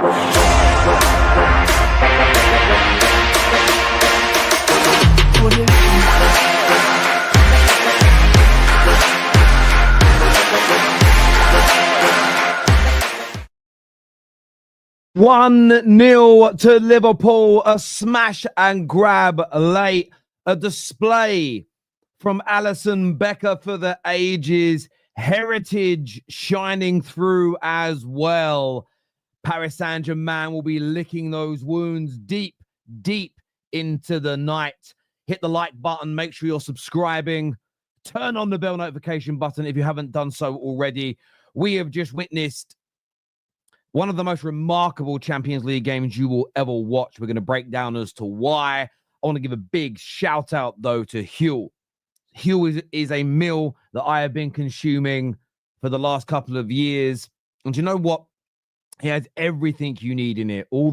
One 0 to Liverpool, a smash and grab late, a display from Allison Becker for the ages, heritage shining through as well. Paris Saint-Germain will be licking those wounds deep, deep into the night. Hit the like button, make sure you're subscribing, turn on the bell notification button if you haven't done so already. We have just witnessed one of the most remarkable Champions League games you will ever watch. We're going to break down as to why. I want to give a big shout out, though, to Hugh. Hugh is a meal that I have been consuming for the last couple of years. And you know what? He has everything you need in it. All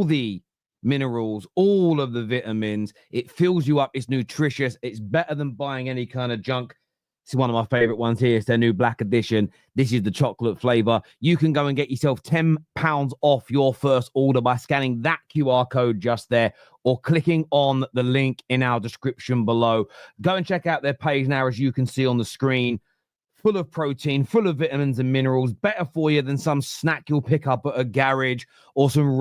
the minerals, all of the vitamins. It fills you up. It's nutritious. It's better than buying any kind of junk. This is one of my favorite ones here. It's their new black edition. This is the chocolate flavor. You can go and get yourself £10 off your first order by scanning that QR code just there or clicking on the link in our description below. Go and check out their page now, as you can see on the screen. Full of protein, full of vitamins and minerals, better for you than some snack you'll pick up at a garage or some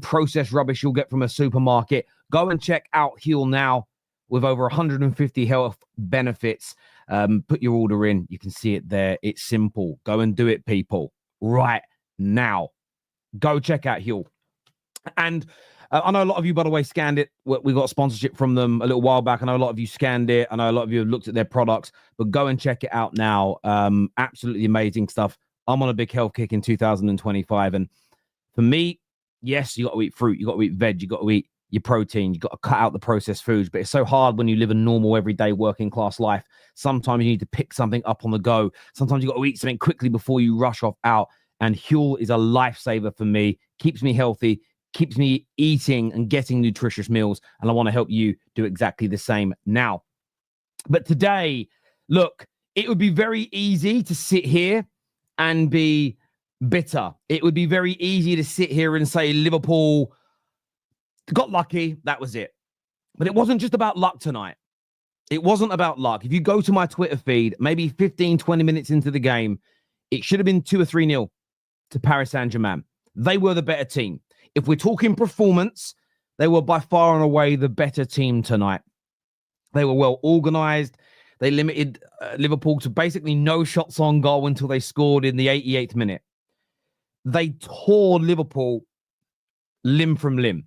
processed rubbish you'll get from a supermarket. Go and check out Heal now with over 150 health benefits. Put your order in. You can see it there. It's simple. Go and do it, people, right now. Go check out Heal. And I know a lot of you, by the way, scanned it. We got sponsorship from them a little while back. I know a lot of you scanned it. I know a lot of you have looked at their products, but go and check it out now. Absolutely amazing stuff. I'm on a big health kick in 2025. And for me, yes, you got to eat fruit. You got to eat veg. You got to eat your protein. You got to cut out the processed foods. But it's so hard when you live a normal, everyday working class life. Sometimes you need to pick something up on the go. Sometimes you got to eat something quickly before you rush off out. And Huel is a lifesaver for me. Keeps me healthy. Keeps me eating and getting nutritious meals, and I want to help you do exactly the same now. But today, look, it would be very easy to sit here and be bitter. It would be very easy to sit here and say Liverpool got lucky, that was it. But it wasn't just about luck tonight. It wasn't about luck. If you go to my Twitter feed, maybe 15, 20 minutes into the game, it should have been 2 or 3-0 to Paris Saint-Germain. They were the better team. If we're talking performance, they were by far and away the better team tonight. They were well organized. They limited Liverpool to basically no shots on goal until they scored in the 88th minute. They tore Liverpool limb from limb.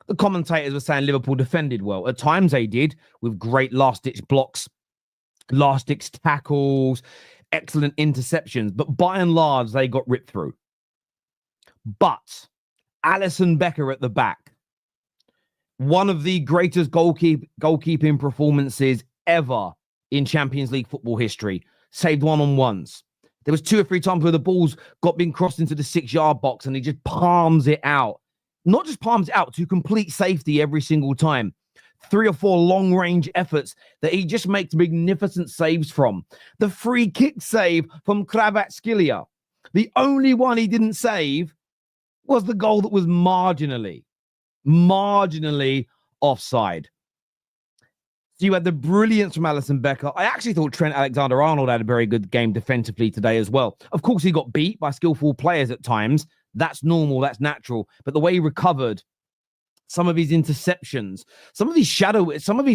The commentators were saying Liverpool defended well. At times they did, with great last-ditch blocks, last-ditch tackles, excellent interceptions. But by and large, they got ripped through. But Allison Becker at the back, one of the greatest goalkeeping performances ever in Champions League football history. Saved one-on-ones. There was 2 or 3 times where the balls got being crossed into the 6-yard box and he just palms it out. Not just palms it out, to complete safety every single time. 3 or 4 long-range efforts that he just makes magnificent saves from. The free kick save from Kvaratskhelia. The only one he didn't save was the goal that was marginally offside. So you had the brilliance from Allison Becker. I actually thought Trent Alexander-Arnold had a very good game defensively today as well. Of course, he got beat by skillful players at times. That's normal. That's natural. But the way he recovered, some of his interceptions, some of his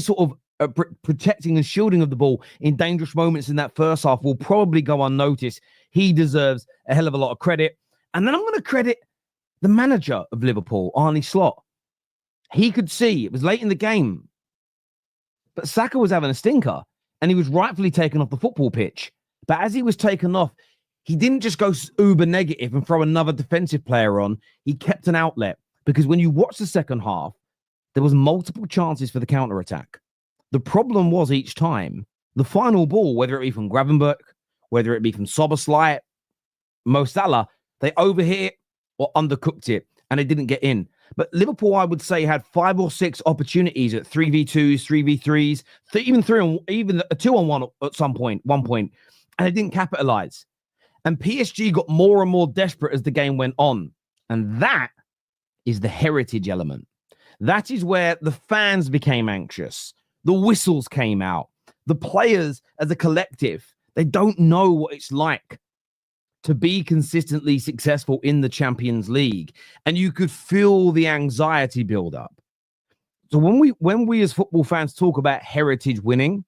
sort of protecting and shielding of the ball in dangerous moments in that first half will probably go unnoticed. He deserves a hell of a lot of credit. And then I'm going to credit the manager of Liverpool, Arne Slot. He could see, it was late in the game, but Saka was having a stinker and he was rightfully taken off the football pitch. But as he was taken off, he didn't just go uber negative and throw another defensive player on. He kept an outlet, because when you watch the second half, there was multiple chances for the counter-attack. The problem was each time, the final ball, whether it be from Gravenberch, whether it be from Szoboszlai, Mo Salah, they overhit or undercooked it, and it didn't get in. But Liverpool, I would say, had 5 or 6 opportunities at 3v2s, 3v3s, even a 2-on-1 at one point, and they didn't capitalize. And PSG got more and more desperate as the game went on. And that is the heritage element. That is where the fans became anxious. The whistles came out. The players as a collective, they don't know what it's like to be consistently successful in the Champions League. And you could feel the anxiety build up. So when we as football fans talk about heritage winning,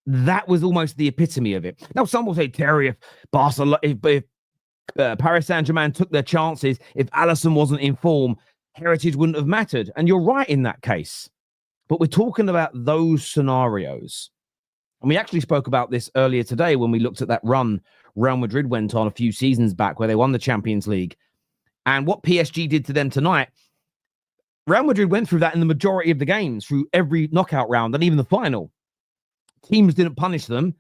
that was almost the epitome of it. Now, some will say, Terry, if Barcelona, if Paris Saint-Germain took their chances, if Allison wasn't in form, heritage wouldn't have mattered. And you're right in that case. But we're talking about those scenarios. And we actually spoke about this earlier today when we looked at that run Real Madrid went on a few seasons back where they won the Champions League. And what PSG did to them tonight, Real Madrid went through that in the majority of the games, through every knockout round and even the final. Teams didn't punish them.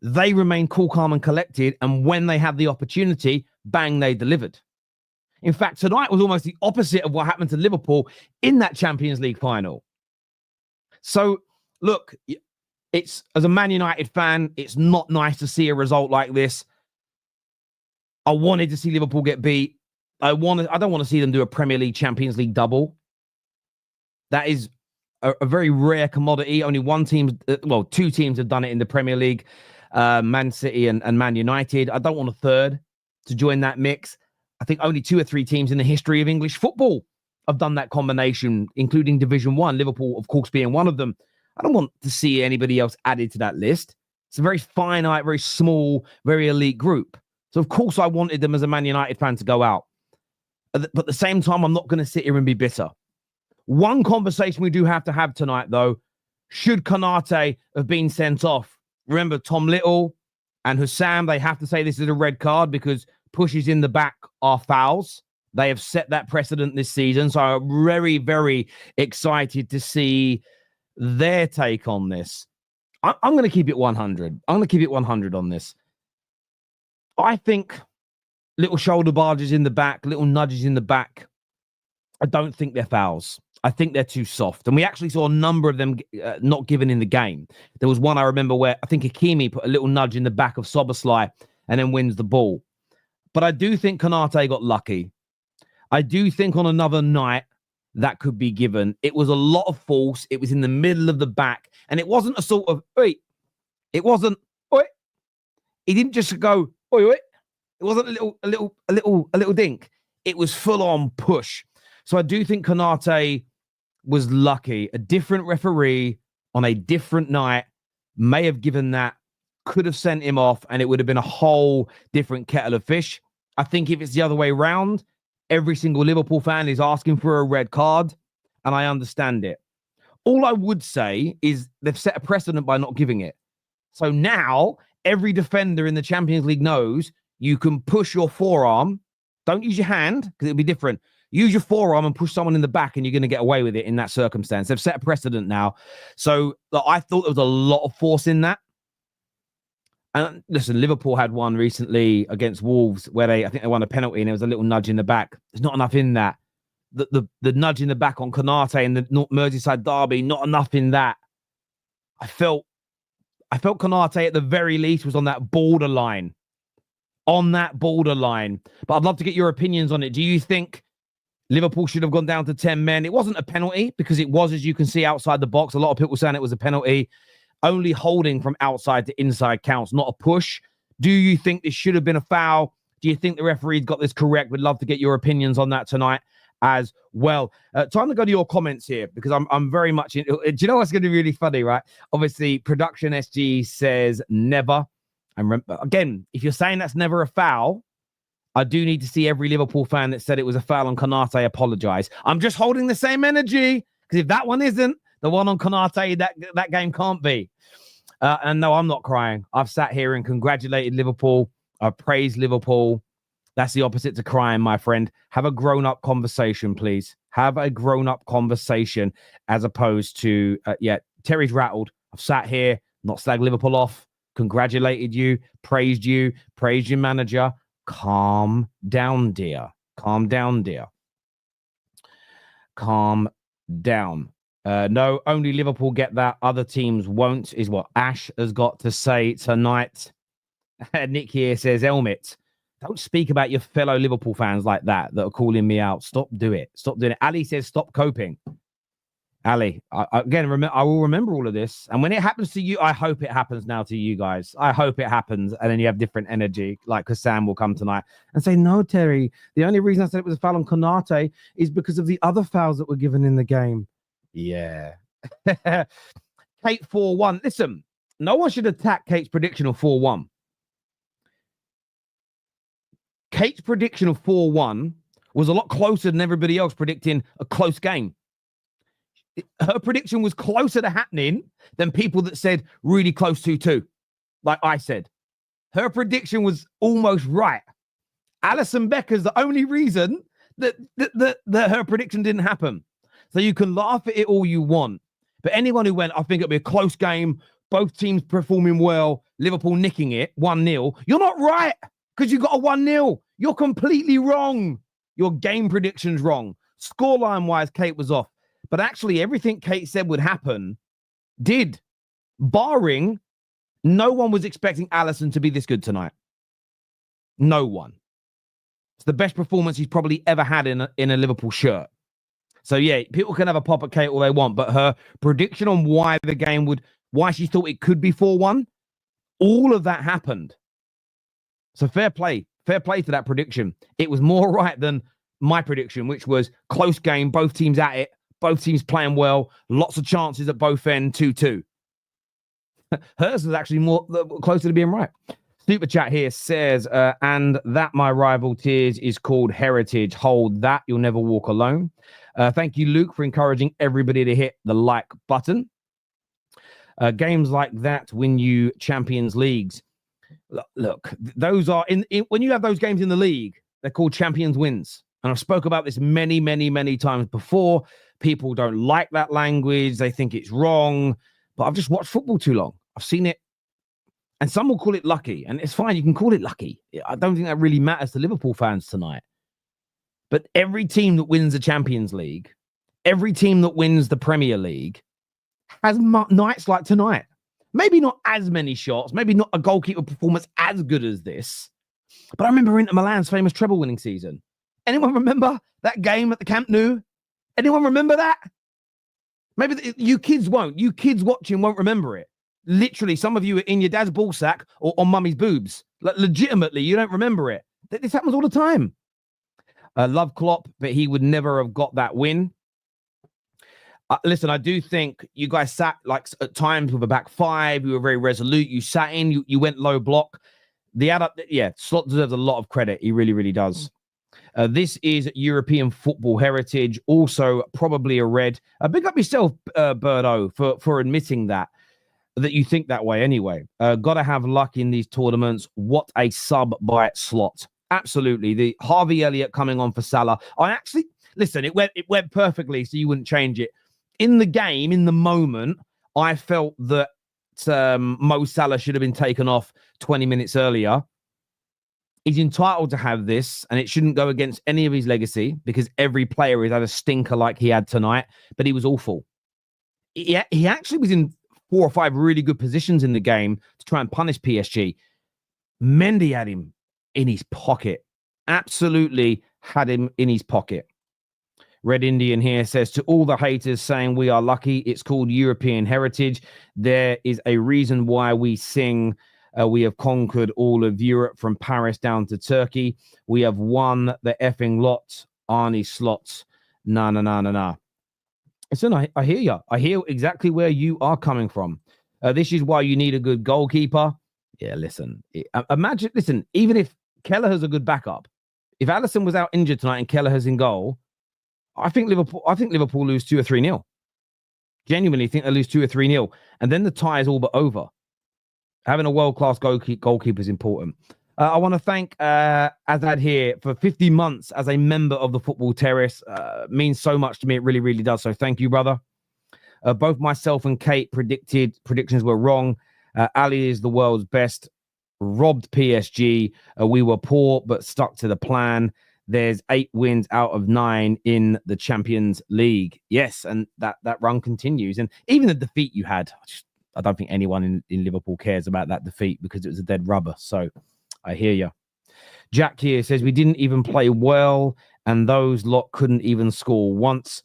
They remained cool, calm, and collected. And when they had the opportunity, bang, they delivered. In fact, tonight was almost the opposite of what happened to Liverpool in that Champions League final. So, look, it's as a Man United fan, it's not nice to see a result like this. I wanted to see Liverpool get beat. I don't want to see them do a Premier League, Champions League double. That is a very rare commodity. Only two teams have done it in the Premier League, Man City and Man United. I don't want a third to join that mix. I think only 2 or 3 teams in the history of English football have done that combination, including Division 1, Liverpool, of course, being one of them. I don't want to see anybody else added to that list. It's a very finite, very small, very elite group. So, of course, I wanted them as a Man United fan to go out. But at the same time, I'm not going to sit here and be bitter. One conversation we do have to have tonight, though, should Konate have been sent off? Remember, Tom Little and Husam, they have to say this is a red card because pushes in the back are fouls. They have set that precedent this season. So I'm very, very excited to see their take on this. I'm going to keep it 100. I'm going to keep it 100 on this. I think little shoulder barges in the back, little nudges in the back, I don't think they're fouls. I think they're too soft. And we actually saw a number of them not given in the game. There was one I remember where I think Hakimi put a little nudge in the back of Soboslai and then wins the ball. But I do think Konate got lucky. I do think on another night that could be given. It was a lot of force. It was in the middle of the back. And it wasn't a sort of, oi. It wasn't, oi. He didn't just go, oi, oi. It wasn't a little dink. It was full on push. So I do think Konate was lucky. A different referee on a different night may have given that, could have sent him off, and it would have been a whole different kettle of fish. I think if it's the other way around, every single Liverpool fan is asking for a red card, and I understand it. All I would say is they've set a precedent by not giving it. So now every defender in the Champions League knows you can push your forearm. Don't use your hand because it'll be different. Use your forearm and push someone in the back and you're going to get away with it in that circumstance. They've set a precedent now. So I thought there was a lot of force in that. And listen, Liverpool had one recently against Wolves where I think they won a penalty and there was a little nudge in the back. There's not enough in that. The nudge in the back on Konate and the Merseyside derby, not enough in that. I felt Konate at the very least was on that borderline. But I'd love to get your opinions on it. Do you think Liverpool should have gone down to 10 men? It wasn't a penalty because it was, as you can see, outside the box. A lot of people saying it was a penalty. Only holding from outside to inside counts, not a push. Do you think this should have been a foul? Do you think the referee's got this correct? We'd love to get your opinions on that tonight as well. Time to go to your comments here because I'm very much in. Do you know what's going to be really funny, right? Obviously, Production SG says never. And again, if you're saying that's never a foul, I do need to see every Liverpool fan that said it was a foul on Konate apologize. I'm just holding the same energy because if that one isn't, the one on Konate, that game can't be. And no, I'm not crying. I've sat here and congratulated Liverpool. I've praised Liverpool. That's the opposite to crying, my friend. Have a grown-up conversation, please. Have a grown-up conversation as opposed to, Terry's rattled. I've sat here, not slag Liverpool off, congratulated you, praised your manager. Calm down, dear. Calm down, dear. Calm down. No, only Liverpool get that. Other teams won't, is what Ash has got to say tonight. Nick here says, helmet. Don't speak about your fellow Liverpool fans like that are calling me out. Stop doing it. Stop doing it. Ali says, stop coping. Ali, I will remember all of this. And when it happens to you, I hope it happens now to you guys. I hope it happens. And then you have different energy, like Husam will come tonight and say, no, Terry, the only reason I said it was a foul on Konate is because of the other fouls that were given in the game. Yeah. Kate 4-1. Listen, no one should attack Kate's prediction of 4-1. Kate's prediction of 4-1 was a lot closer than everybody else predicting a close game. Her prediction was closer to happening than people that said really close 2-2, like I said. Her prediction was almost right. Allison Becker's the only reason that her prediction didn't happen. So you can laugh at it all you want. But anyone who went, I think it'll be a close game, both teams performing well, Liverpool nicking it, 1-0, you're not right. Because you got a 1-0. You're completely wrong. Your game prediction's wrong. Scoreline-wise, Kate was off. But actually, everything Kate said would happen did. Barring, no one was expecting Allison to be this good tonight. No one. It's the best performance he's probably ever had in a Liverpool shirt. So, yeah, people can have a pop at Kate all they want, but her prediction on why she thought it could be 4-1, all of that happened. So fair play to that prediction. It was more right than my prediction, which was close game, both teams at it, both teams playing well, lots of chances at both ends, 2-2. Hers was actually closer to being right. Super chat here says, and that my rival tears is called heritage. Hold that, you'll never walk alone. Thank you, Luke, for encouraging everybody to hit the like button. Games like that win you Champions Leagues. Look, those are when you have those games in the league, they're called Champions wins. And I've spoke about this many, many, many times before. People don't like that language. They think it's wrong. But I've just watched football too long. I've seen it. And some will call it lucky. And it's fine. You can call it lucky. I don't think that really matters to Liverpool fans tonight. But every team that wins the Champions League, every team that wins the Premier League has nights like tonight. Maybe not as many shots, maybe not a goalkeeper performance as good as this. But I remember Inter Milan's famous treble-winning season. Anyone remember that game at the Camp Nou? Anyone remember that? Maybe you kids won't. You kids watching won't remember it. Literally, some of you are in your dad's ballsack or on mummy's boobs. Like, legitimately, you don't remember it. This happens all the time. Love Klopp, but he would never have got that win. Listen, I do think you guys sat like at times with a back five. You were very resolute. You sat in. You went low block. Slot deserves a lot of credit. He really, really does. This is European football heritage. Also, probably a red. Big up yourself, Birdo, for admitting that you think that way anyway. Got to have luck in these tournaments. What a sub by Slot. Absolutely. The Harvey Elliott coming on for Salah. Listen, it went perfectly, so you wouldn't change it. In the game, in the moment, I felt that Mo Salah should have been taken off 20 minutes earlier. He's entitled to have this, and it shouldn't go against any of his legacy because every player has had a stinker like he had tonight, but he was awful. He actually was in 4 or 5 really good positions in the game to try and punish PSG. Mendy had him in his pocket. Absolutely had him in his pocket. Red Indian here says, to all the haters saying we are lucky, it's called European heritage. There is a reason why we sing we have conquered all of Europe from Paris down to Turkey. We have won the effing lot. Arnie Slots. Nah. Listen, I hear you. I hear exactly where you are coming from. This is why you need a good goalkeeper. Yeah, listen. Listen, even if Kelleher's a good backup, if Allison was out injured tonight and Kelleher's in goal, I think Liverpool lose 2 or 3-0. Genuinely think they lose 2 or 3-0. And then the tie is all but over. Having a world-class goalkeeper is important. I want to thank Azad here for 50 months as a member of the Football Terrace. Means so much to me. It really, really does. So thank you, brother. Both myself and Kate predictions were wrong. Ali is the world's best. Robbed PSG. We were poor, but stuck to the plan. There's 8 wins out of 9 in the Champions League. Yes, and that run continues. And even the defeat you had, I don't think anyone in Liverpool cares about that defeat because it was a dead rubber. So I hear you. Jack here says we didn't even play well, and those lot couldn't even score once.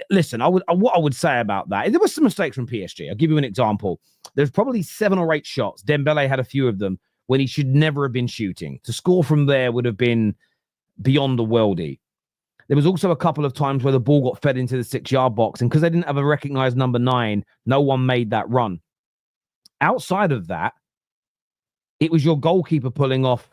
Listen, what I would say about that, there were some mistakes from PSG. I'll give you an example. There's probably 7 or 8 shots. Dembele had a few of them when he should never have been shooting. To score from there would have been beyond a worldie. There was also a couple of times where the ball got fed into the 6-yard box, and because they didn't have a recognized number 9, no one made that run. Outside of that, it was your goalkeeper pulling off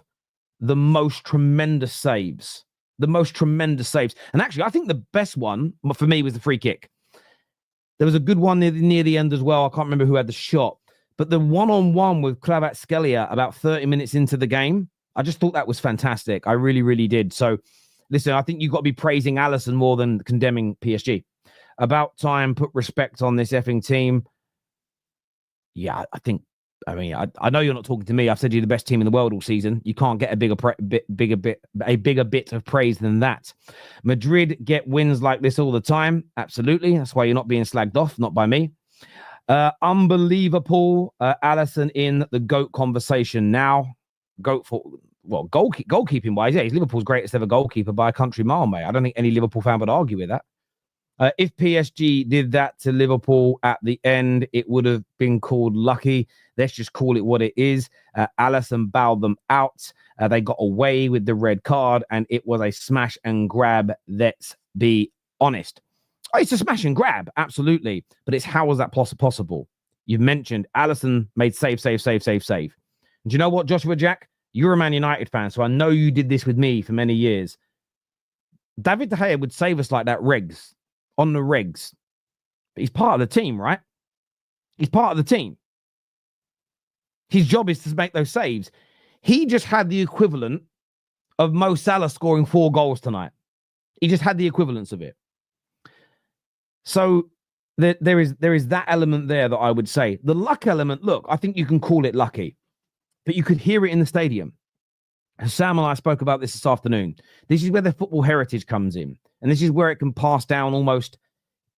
the most tremendous saves. And actually, I think the best one for me was the free kick. There was a good one near the end as well. I can't remember who had the shot. But the one-on-one with Kvaratskhelia about 30 minutes into the game, I just thought that was fantastic. I really, really did. So, listen, I think you've got to be praising Allison more than condemning PSG. About time, put respect on this effing team. Yeah, I know you're not talking to me. I've said you're the best team in the world all season. You can't get a bigger bit of praise than that. Madrid get wins like this all the time. Absolutely. That's why you're not being slagged off, not by me. Unbelievable. Allison in the GOAT conversation now. GOAT for, well, goalkeeping wise, yeah, he's Liverpool's greatest ever goalkeeper by a country mile, mate. I don't think any Liverpool fan would argue with that. If PSG did that to Liverpool at the end, it would have been called lucky. Let's just call it what it is. Allison bowed them out. They got away with the red card, and it was a smash and grab. Let's be honest. Oh, it's a smash and grab, absolutely. But it's how was that possible? You've mentioned Allison made save. And do you know what, Joshua Jack? You're a Man United fan, so I know you did this with me for many years. David De Gea would save us like that on the regs. But he's part of the team, right? He's part of the team. His job is to make those saves. He just had the equivalent of Mo Salah scoring 4 goals tonight. He just had the equivalence of it. So there is that element there that I would say. The luck element, look, I think you can call it lucky, but you could hear it in the stadium. Sam and I spoke about this afternoon. This is where the football heritage comes in. And this is where it can pass down almost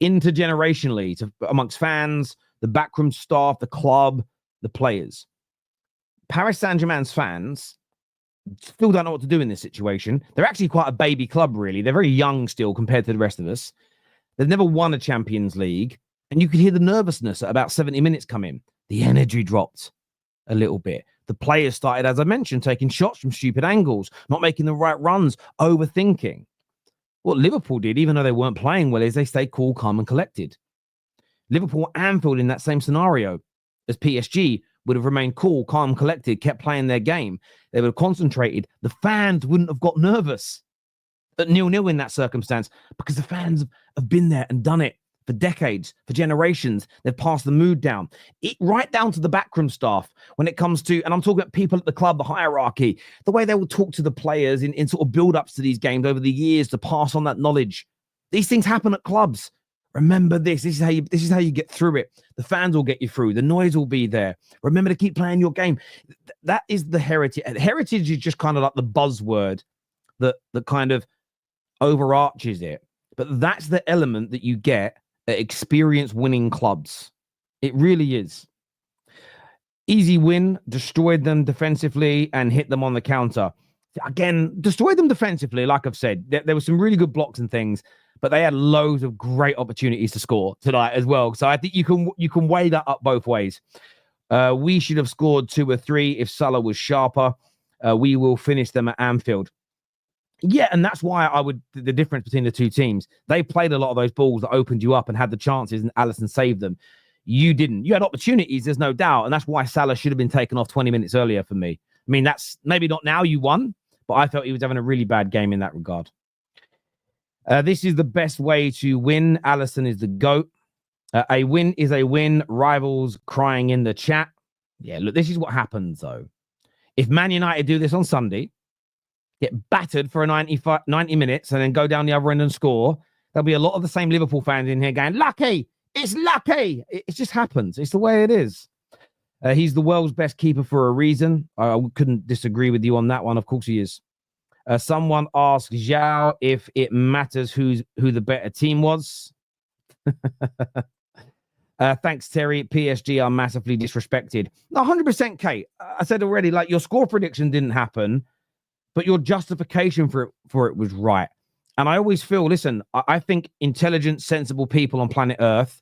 intergenerationally amongst fans, the backroom staff, the club, the players. Paris Saint-Germain's fans still don't know what to do in this situation. They're actually quite a baby club, really. They're very young still compared to the rest of us. They've never won a Champions League. And you could hear the nervousness at about 70 minutes come in. The energy dropped a little bit. The players started, as I mentioned, taking shots from stupid angles, not making the right runs, overthinking. What Liverpool did, even though they weren't playing well, is they stayed cool, calm, and collected. Liverpool Anfield in that same scenario as PSG would have remained cool, calm, collected, kept playing their game. They would have concentrated. The fans wouldn't have got nervous at 0-0 in that circumstance because the fans have been there and done it for decades, for generations. They've passed the mood down. Right down to the backroom staff when it comes to, and I'm talking about people at the club, the hierarchy, the way they will talk to the players in sort of build-ups to these games over the years to pass on that knowledge. These things happen at clubs. Remember this. This is how you get through it. The fans will get you through. The noise will be there. Remember to keep playing your game. That is the heritage. Heritage is just kind of like the buzzword that kind of overarches it. But that's the element that you get at experienced winning clubs. It really is. Easy win, destroyed them defensively and hit them on the counter. Again, destroyed them defensively, like I've said. There were some really good blocks and things, but they had loads of great opportunities to score tonight as well. So I think you can weigh that up both ways. We should have scored 2 or 3 if Salah was sharper. We will finish them at Anfield. Yeah, and that's why the difference between the two teams, they played a lot of those balls that opened you up and had the chances, and Allison saved them. You didn't. You had opportunities, there's no doubt, and that's why Salah should have been taken off 20 minutes earlier for me. I mean, that's maybe not now you won, but I felt he was having a really bad game in that regard. This is the best way to win. Allison is the GOAT. A win is a win. Rivals crying in the chat. Yeah, look, this is what happens, though. If Man United do this on Sunday, get battered for 90 minutes and then go down the other end and score, there'll be a lot of the same Liverpool fans in here going, lucky, it's lucky. It just happens. It's the way it is. He's the world's best keeper for a reason. I couldn't disagree with you on that one. Of course he is. Someone asked Zhao if it matters who the better team was. Thanks, Terry. PSG are massively disrespected. No, 100%, Kate. I said already, like, your score prediction didn't happen. but your justification for it was right. And I always feel, listen, I think intelligent, sensible people on planet Earth,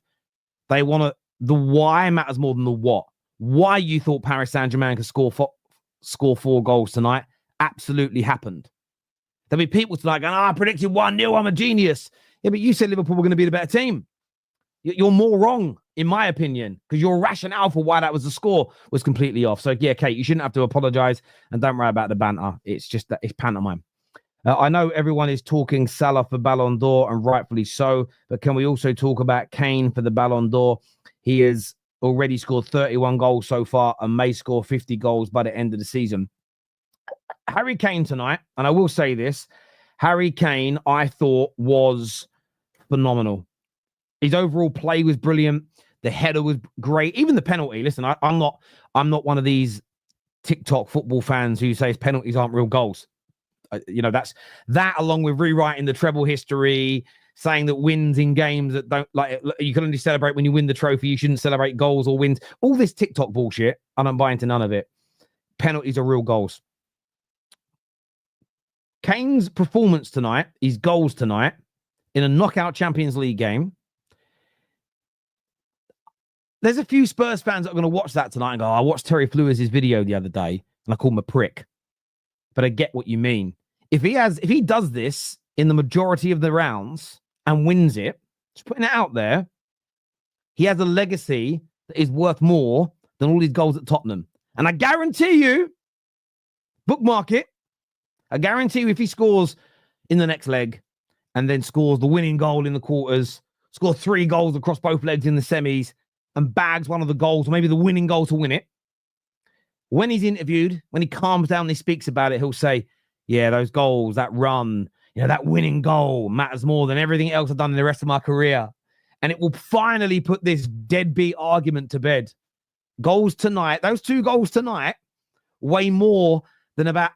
they want to, the why matters more than the what. Why you thought Paris Saint-Germain could score 4 goals tonight absolutely happened. There'll be people tonight going, I predicted 1-0, I'm a genius. Yeah, but you said Liverpool were going to be the better team. You're more wrong, in my opinion, because your rationale for why that was the score was completely off. So, yeah, Kate, you shouldn't have to apologize, and don't worry about the banter. It's just that it's pantomime. I know everyone is talking Salah for Ballon d'Or, and rightfully so, but can we also talk about Kane for the Ballon d'Or? He has already scored 31 goals so far and may score 50 goals by the end of the season. Harry Kane tonight, and I will say this, Harry Kane, I thought, was phenomenal. His overall play was brilliant. The header was great. Even the penalty. Listen, I'm not one of these TikTok football fans who says penalties aren't real goals. That's that, along with rewriting the treble history, saying that wins in games that don't, like, you can only celebrate when you win the trophy. You shouldn't celebrate goals or wins. All this TikTok bullshit. I don't buy into none of it. Penalties are real goals. Kane's performance tonight, his goals tonight, in a knockout Champions League game. There's a few Spurs fans that are going to watch that tonight and go, I watched Terry Flewis' video the other day and I called him a prick. But I get what you mean. If he does this in the majority of the rounds and wins it, just putting it out there, he has a legacy that is worth more than all his goals at Tottenham. And I guarantee you, bookmark it, I guarantee you if he scores in the next leg and then scores the winning goal in the quarters, scores 3 goals across both legs in the semis, and bags one of the goals, or maybe the winning goal to win it, when he's interviewed, when he calms down and he speaks about it, he'll say, yeah, those goals, that run, that winning goal matters more than everything else I've done in the rest of my career. And it will finally put this deadbeat argument to bed. Goals tonight, those 2 goals tonight, weigh more than about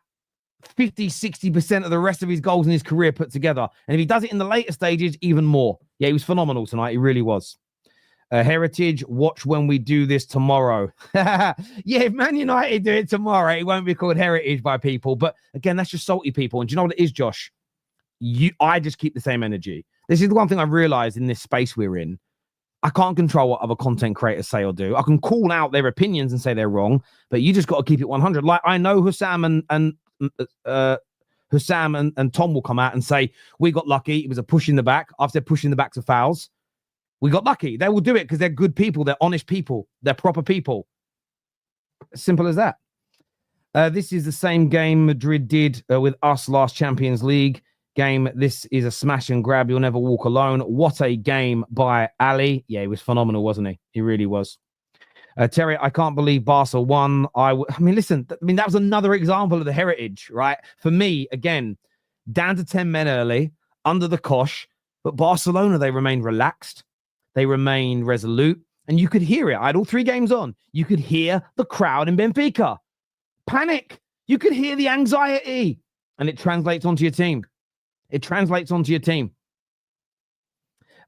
50-60% of the rest of his goals in his career put together. And if he does it in the later stages, even more. Yeah, he was phenomenal tonight. He really was. Heritage, watch when we do this tomorrow. Yeah, if Man United do it tomorrow, it won't be called Heritage by people. But again, that's just salty people. And do you know what it is, Josh? I just keep the same energy. This is the one thing I've realized in this space we're in. I can't control what other content creators say or do. I can call out their opinions and say they're wrong, but you just got to keep it 100. Like, I know Husam and Tom will come out and say, we got lucky. It was a push in the back. I've said push in the back to fouls. We got lucky. They will do it because they're good people. They're honest people. They're proper people. Simple as that. This is the same game Madrid did with us last Champions League game. This is a smash and grab. You'll never walk alone. What a game by Ali. Yeah, he was phenomenal, wasn't he? He really was. Terry, I can't believe Barca won. Listen, that was another example of the heritage, right? For me, again, down to 10 men early, under the cosh, but Barcelona, they remained relaxed. They remained resolute, and you could hear it. I had all 3 games on. You could hear the crowd in Benfica. Panic. You could hear the anxiety, and it translates onto your team.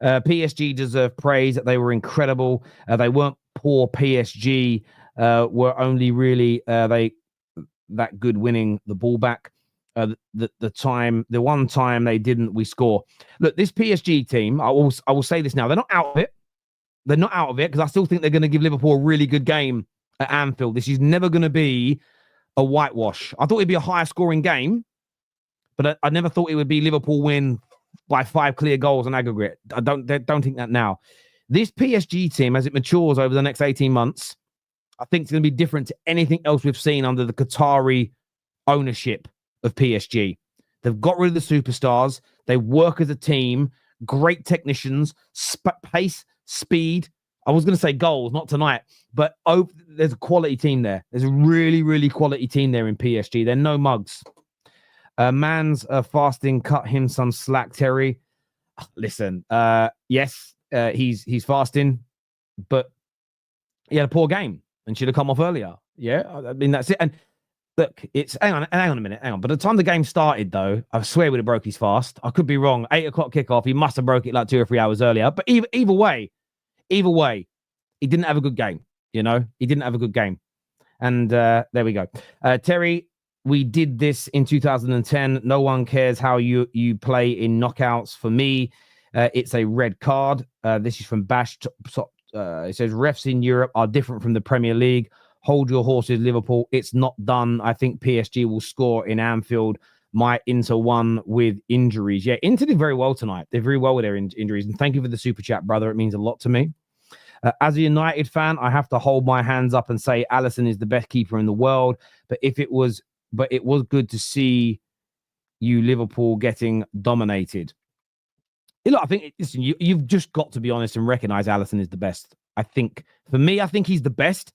PSG deserve praise that they were incredible. They weren't poor. PSG were only really that good winning the ball back. The one time they didn't, we score. Look, this PSG team, I will say this now, they're not out of it. They're not out of it because I still think they're going to give Liverpool a really good game at Anfield. This is never going to be a whitewash. I thought it'd be a higher scoring game, but I never thought it would be Liverpool win by 5 clear goals on aggregate. I don't think that now. This PSG team, as it matures over the next 18 months, I think it's going to be different to anything else we've seen under the Qatari ownership of PSG. They've got rid of the superstars. They work as a team. Great technicians, pace, speed. I was going to say goals, not tonight, but there's a quality team there. There's a really, really quality team there in PSG. They're no mugs. Man's fasting, cut him some slack, Terry. Listen, yes, he's fasting, but he had a poor game and should have come off earlier. Yeah, that's it. And look, hang on a minute. By the time the game started, though, I swear he would have broke his fast. I could be wrong. 8 o'clock kickoff. He must have broke it like 2 or 3 hours earlier. But either way, he didn't have a good game. He didn't have a good game. And there we go. Terry, we did this in 2010. No one cares how you play in knockouts. For me, it's a red card. This is from Bash. It says refs in Europe are different from the Premier League. Hold your horses, Liverpool. It's not done. I think PSG will score in Anfield. My Inter won with injuries. Yeah, Inter did very well tonight. They're very well with their injuries. And thank you for the super chat, brother. It means a lot to me. As a United fan, I have to hold my hands up and say Allison is the best keeper in the world. But it was good to see you Liverpool getting dominated. Look, I think, listen, you've just got to be honest and recognize Allison is the best. I think, for me, I think he's the best.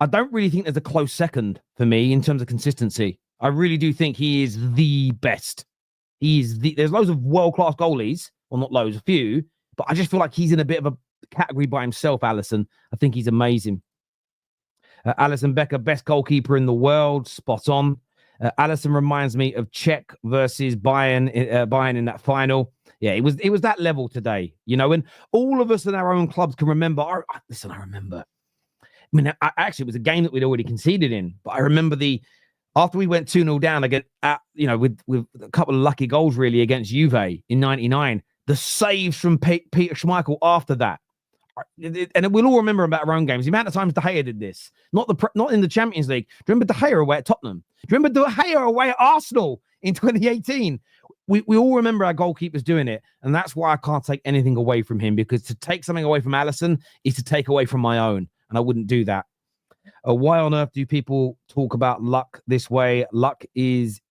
I don't really think there's a close second for me in terms of consistency. I really do think he is the best. There's loads of world-class goalies. Well, not loads, a few. But I just feel like he's in a bit of a category by himself, Allison. I think he's amazing. Allison Becker, best goalkeeper in the world. Spot on. Allison reminds me of Czech versus Bayern in that final. Yeah, it was that level today, you know, and all of us in our own clubs can remember. I remember. I mean, actually, it was a game that we'd already conceded in, but I remember after we went 2-0 down again, with a couple of lucky goals really against Juve in '99, the saves from Peter Schmeichel after that. And we'll all remember about our own games. The amount of times De Gea did this, not in the Champions League. Do you remember De Gea away at Tottenham? Do you remember De Gea away at Arsenal in 2018? We all remember our goalkeepers doing it, and that's why I can't take anything away from him, because to take something away from Allison is to take away from my own, and I wouldn't do that. Why on earth do people talk about luck this way? Luck is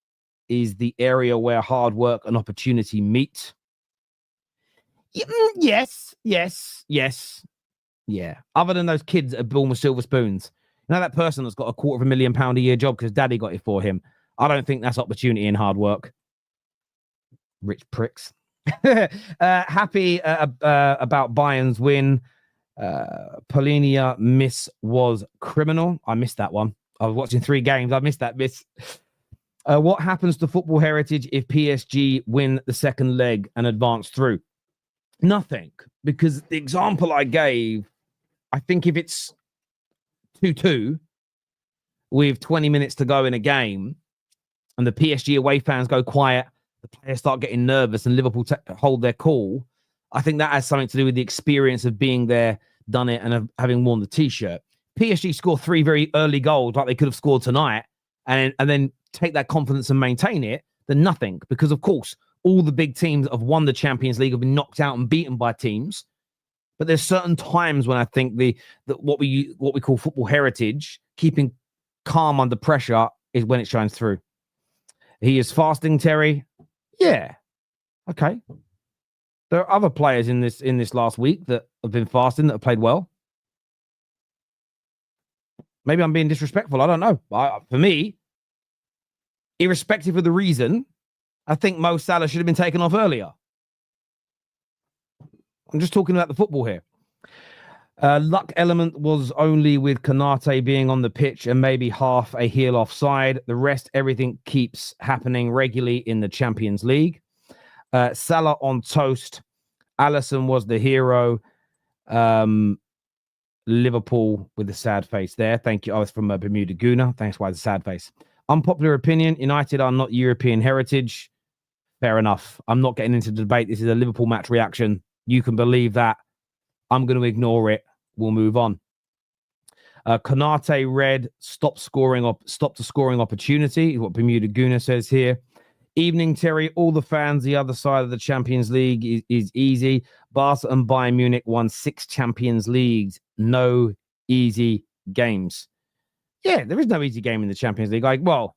the area where hard work and opportunity meet. Yes. Yeah. Other than those kids that are born with silver spoons. You know, that person that's got a £250,000 a year job because daddy got it for him. I don't think that's opportunity and hard work. Rich pricks. Happy about Bayern's win. Polinia miss was criminal. I missed that one. I was watching 3 games. I missed that miss. What happens to football heritage if PSG win the second leg and advance through? Nothing, because the example I gave, I think if it's 2-2 with 20 minutes to go in a game and the PSG away fans go quiet, the players start getting nervous and Liverpool hold their cool, I think that has something to do with the experience of being there, done it, and of having worn the T-shirt. PSG score 3 very early goals like they could have scored tonight and then take that confidence and maintain it, then nothing, because, of course, all the big teams that have won the Champions League have been knocked out and beaten by teams. But there's certain times when I think what we call football heritage, keeping calm under pressure, is when it shines through. He is fasting, Terry. Yeah. Okay. There are other players in this last week that have been fasting that have played well. Maybe I'm being disrespectful. I don't know. For me, irrespective of the reason, I think Mo Salah should have been taken off earlier. I'm just talking about the football here. Luck element was only with Konate being on the pitch and maybe half a heel offside. The rest, everything keeps happening regularly in the Champions League. Salah on toast. Allison was the hero. Liverpool with the sad face there. Thank you. I was from Bermuda Guna. Thanks. Why the sad face? Unpopular opinion. United are not European heritage. Fair enough. I'm not getting into debate. This is a Liverpool match reaction. You can believe that. I'm going to ignore it. We'll move on. Konate red, stop the scoring opportunity, is what Bermuda Guna says here. Evening, Terry. All the fans, the other side of the Champions League is easy. Barca and Bayern Munich won 6 Champions Leagues. No easy games. Yeah, there is no easy game in the Champions League. Bayern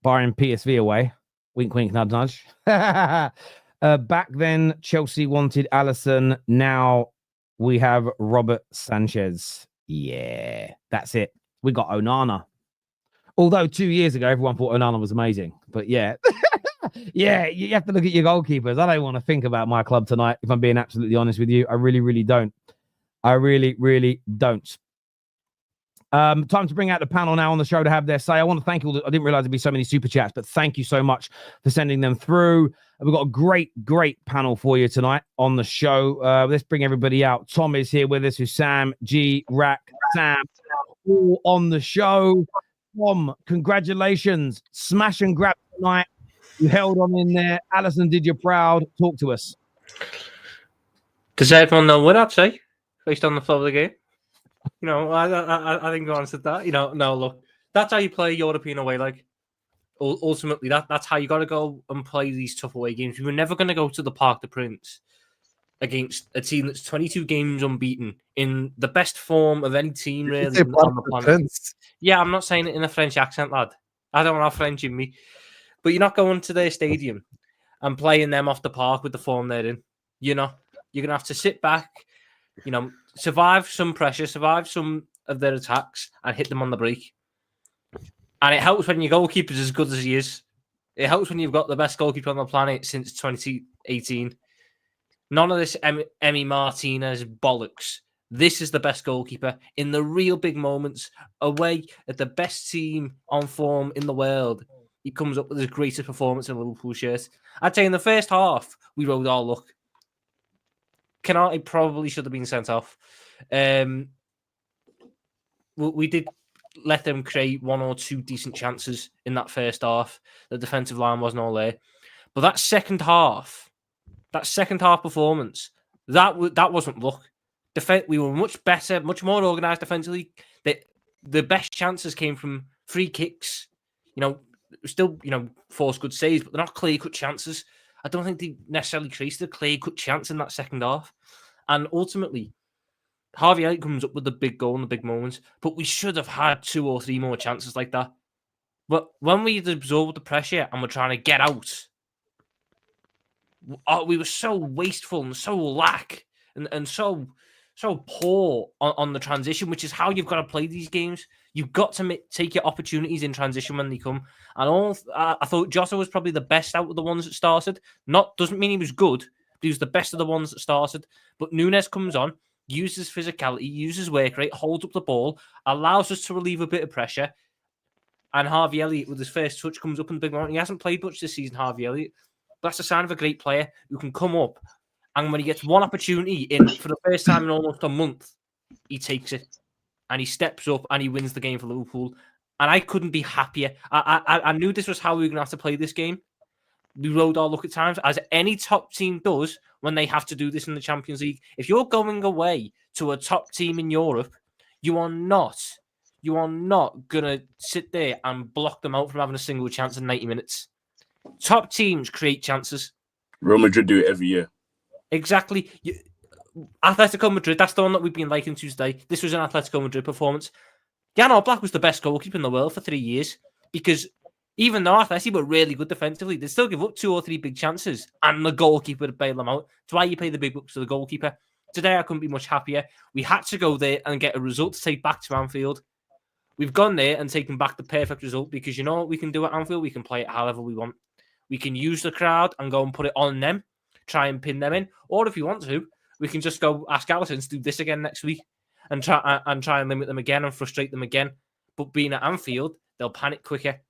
PSV away. Wink, wink, nudge, nudge. Back then, Chelsea wanted Allison. Now we have Robert Sanchez. Yeah, that's it. We got Onana. Although 2 years ago, everyone thought Onana was amazing. But yeah. Yeah, you have to look at your goalkeepers. I don't want to think about my club tonight, if I'm being absolutely honest with you. I really, really don't. I really, really don't. Time to bring out the panel now on the show to have their say. I want to thank you all. I didn't realize there'd be so many super chats, but thank you so much for sending them through. We've got a great panel for you tonight on the show. Let's bring everybody out. Tom is here with us, Husam, G, Rack, Sam, all on the show. Tom, congratulations. Smash and grab tonight. You held on in there. Allison did you proud. Talk to us. Does everyone know what I'd say based on the flow of the game? You know, I think go on to that. You know, no, look, that's how you play European away. Like, ultimately, that's how you got to go and play these tough away games. We were never going to go to the Parc des Princes against a team that's 22 games unbeaten in the best form of any team really on the planet. Yeah, I'm not saying it in a French accent, lad. I don't have French in me. But you're not going to their stadium and playing them off the park with the form they're in. You know, you're going to have to sit back, you know, survive some pressure, survive some of their attacks and hit them on the break. And it helps when your goalkeeper's as good as he is. It helps when you've got the best goalkeeper on the planet since 2018. None of this Emi Martinez bollocks. This is the best goalkeeper in the real big moments, away at the best team on form in the world. He comes up with his greatest performance in a Liverpool shirt. I'd say in the first half, we rode our luck. Konate probably should have been sent off. We did let them create one or two decent chances in that first half. The defensive line wasn't all there. But that second half performance, that wasn't luck. We were much better, much more organised defensively. The best chances came from free kicks. You know, still, you know, forced good saves, but they're not clear-cut chances. I don't think they necessarily created a clear-cut chance in that second half. And ultimately, Harvey Elliott comes up with the big goal in the big moments, but we should have had 2 or 3 more chances like that. But when we absorbed the pressure and we're trying to get out, we were so wasteful and so lack and so poor on the transition, which is how you've got to play these games. You've got to take your opportunities in transition when they come. And I thought Jota was probably the best out of the ones that started. Doesn't mean he was good, but he was the best of the ones that started. But Nunes comes on, uses physicality, uses work rate, holds up the ball, allows us to relieve a bit of pressure. And Harvey Elliott, with his first touch, comes up in the big moment. He hasn't played much this season, Harvey Elliott. But that's a sign of a great player who can come up, and when he gets one opportunity in for the first time in almost a month, he takes it. And he steps up and he wins the game for Liverpool. And I couldn't be happier. I knew this was how we were going to have to play this game. We rode our luck at times, as any top team does when they have to do this in the Champions League. If you're going away to a top team in Europe, you are not going to sit there and block them out from having a single chance in 90 minutes. Top teams create chances. Real Madrid do it every year. Exactly. Atletico Madrid, that's the one that we've been liking to today. This was an Atletico Madrid performance. Jan Oblak was the best goalkeeper in the world for 3 years, because even though Atleti were really good defensively, they still give up 2 or 3 big chances and the goalkeeper to bail them out. That's why you pay the big bucks to the goalkeeper. Today, I couldn't be much happier. We had to go there and get a result to take back to Anfield. We've gone there and taken back the perfect result, because you know what we can do at Anfield? We can play it however we want. We can use the crowd and go and put it on them, try and pin them in. Or if you want to, we can just go ask Allison to do this again next week and try and limit them again and frustrate them again. But being at Anfield, they'll panic quicker.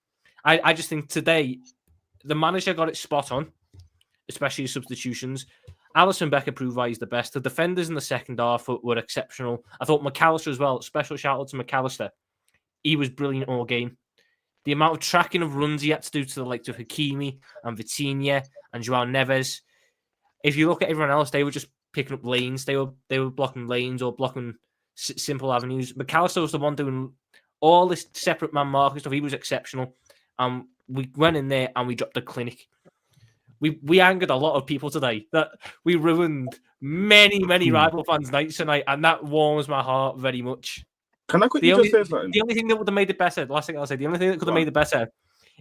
I just think today, the manager got it spot on, especially his substitutions. Allison Becker proved why he's the best. The defenders in the second half were exceptional. I thought McAllister as well. Special shout out to McAllister. He was brilliant all game. The amount of tracking of runs he had to do to the likes of Hakimi and Vitinha and João Neves. If you look at everyone else, they were just picking up lanes. They were blocking lanes or blocking simple avenues. McAllister was the one doing all this separate man marking stuff. He was exceptional. We went in there and we dropped a clinic. We angered a lot of people today. That we ruined many rival fans' nights tonight, and that warms my heart very much. Can I quickly just say something? The only thing that would have made it better, the last thing I'll say, the only thing that could have made it better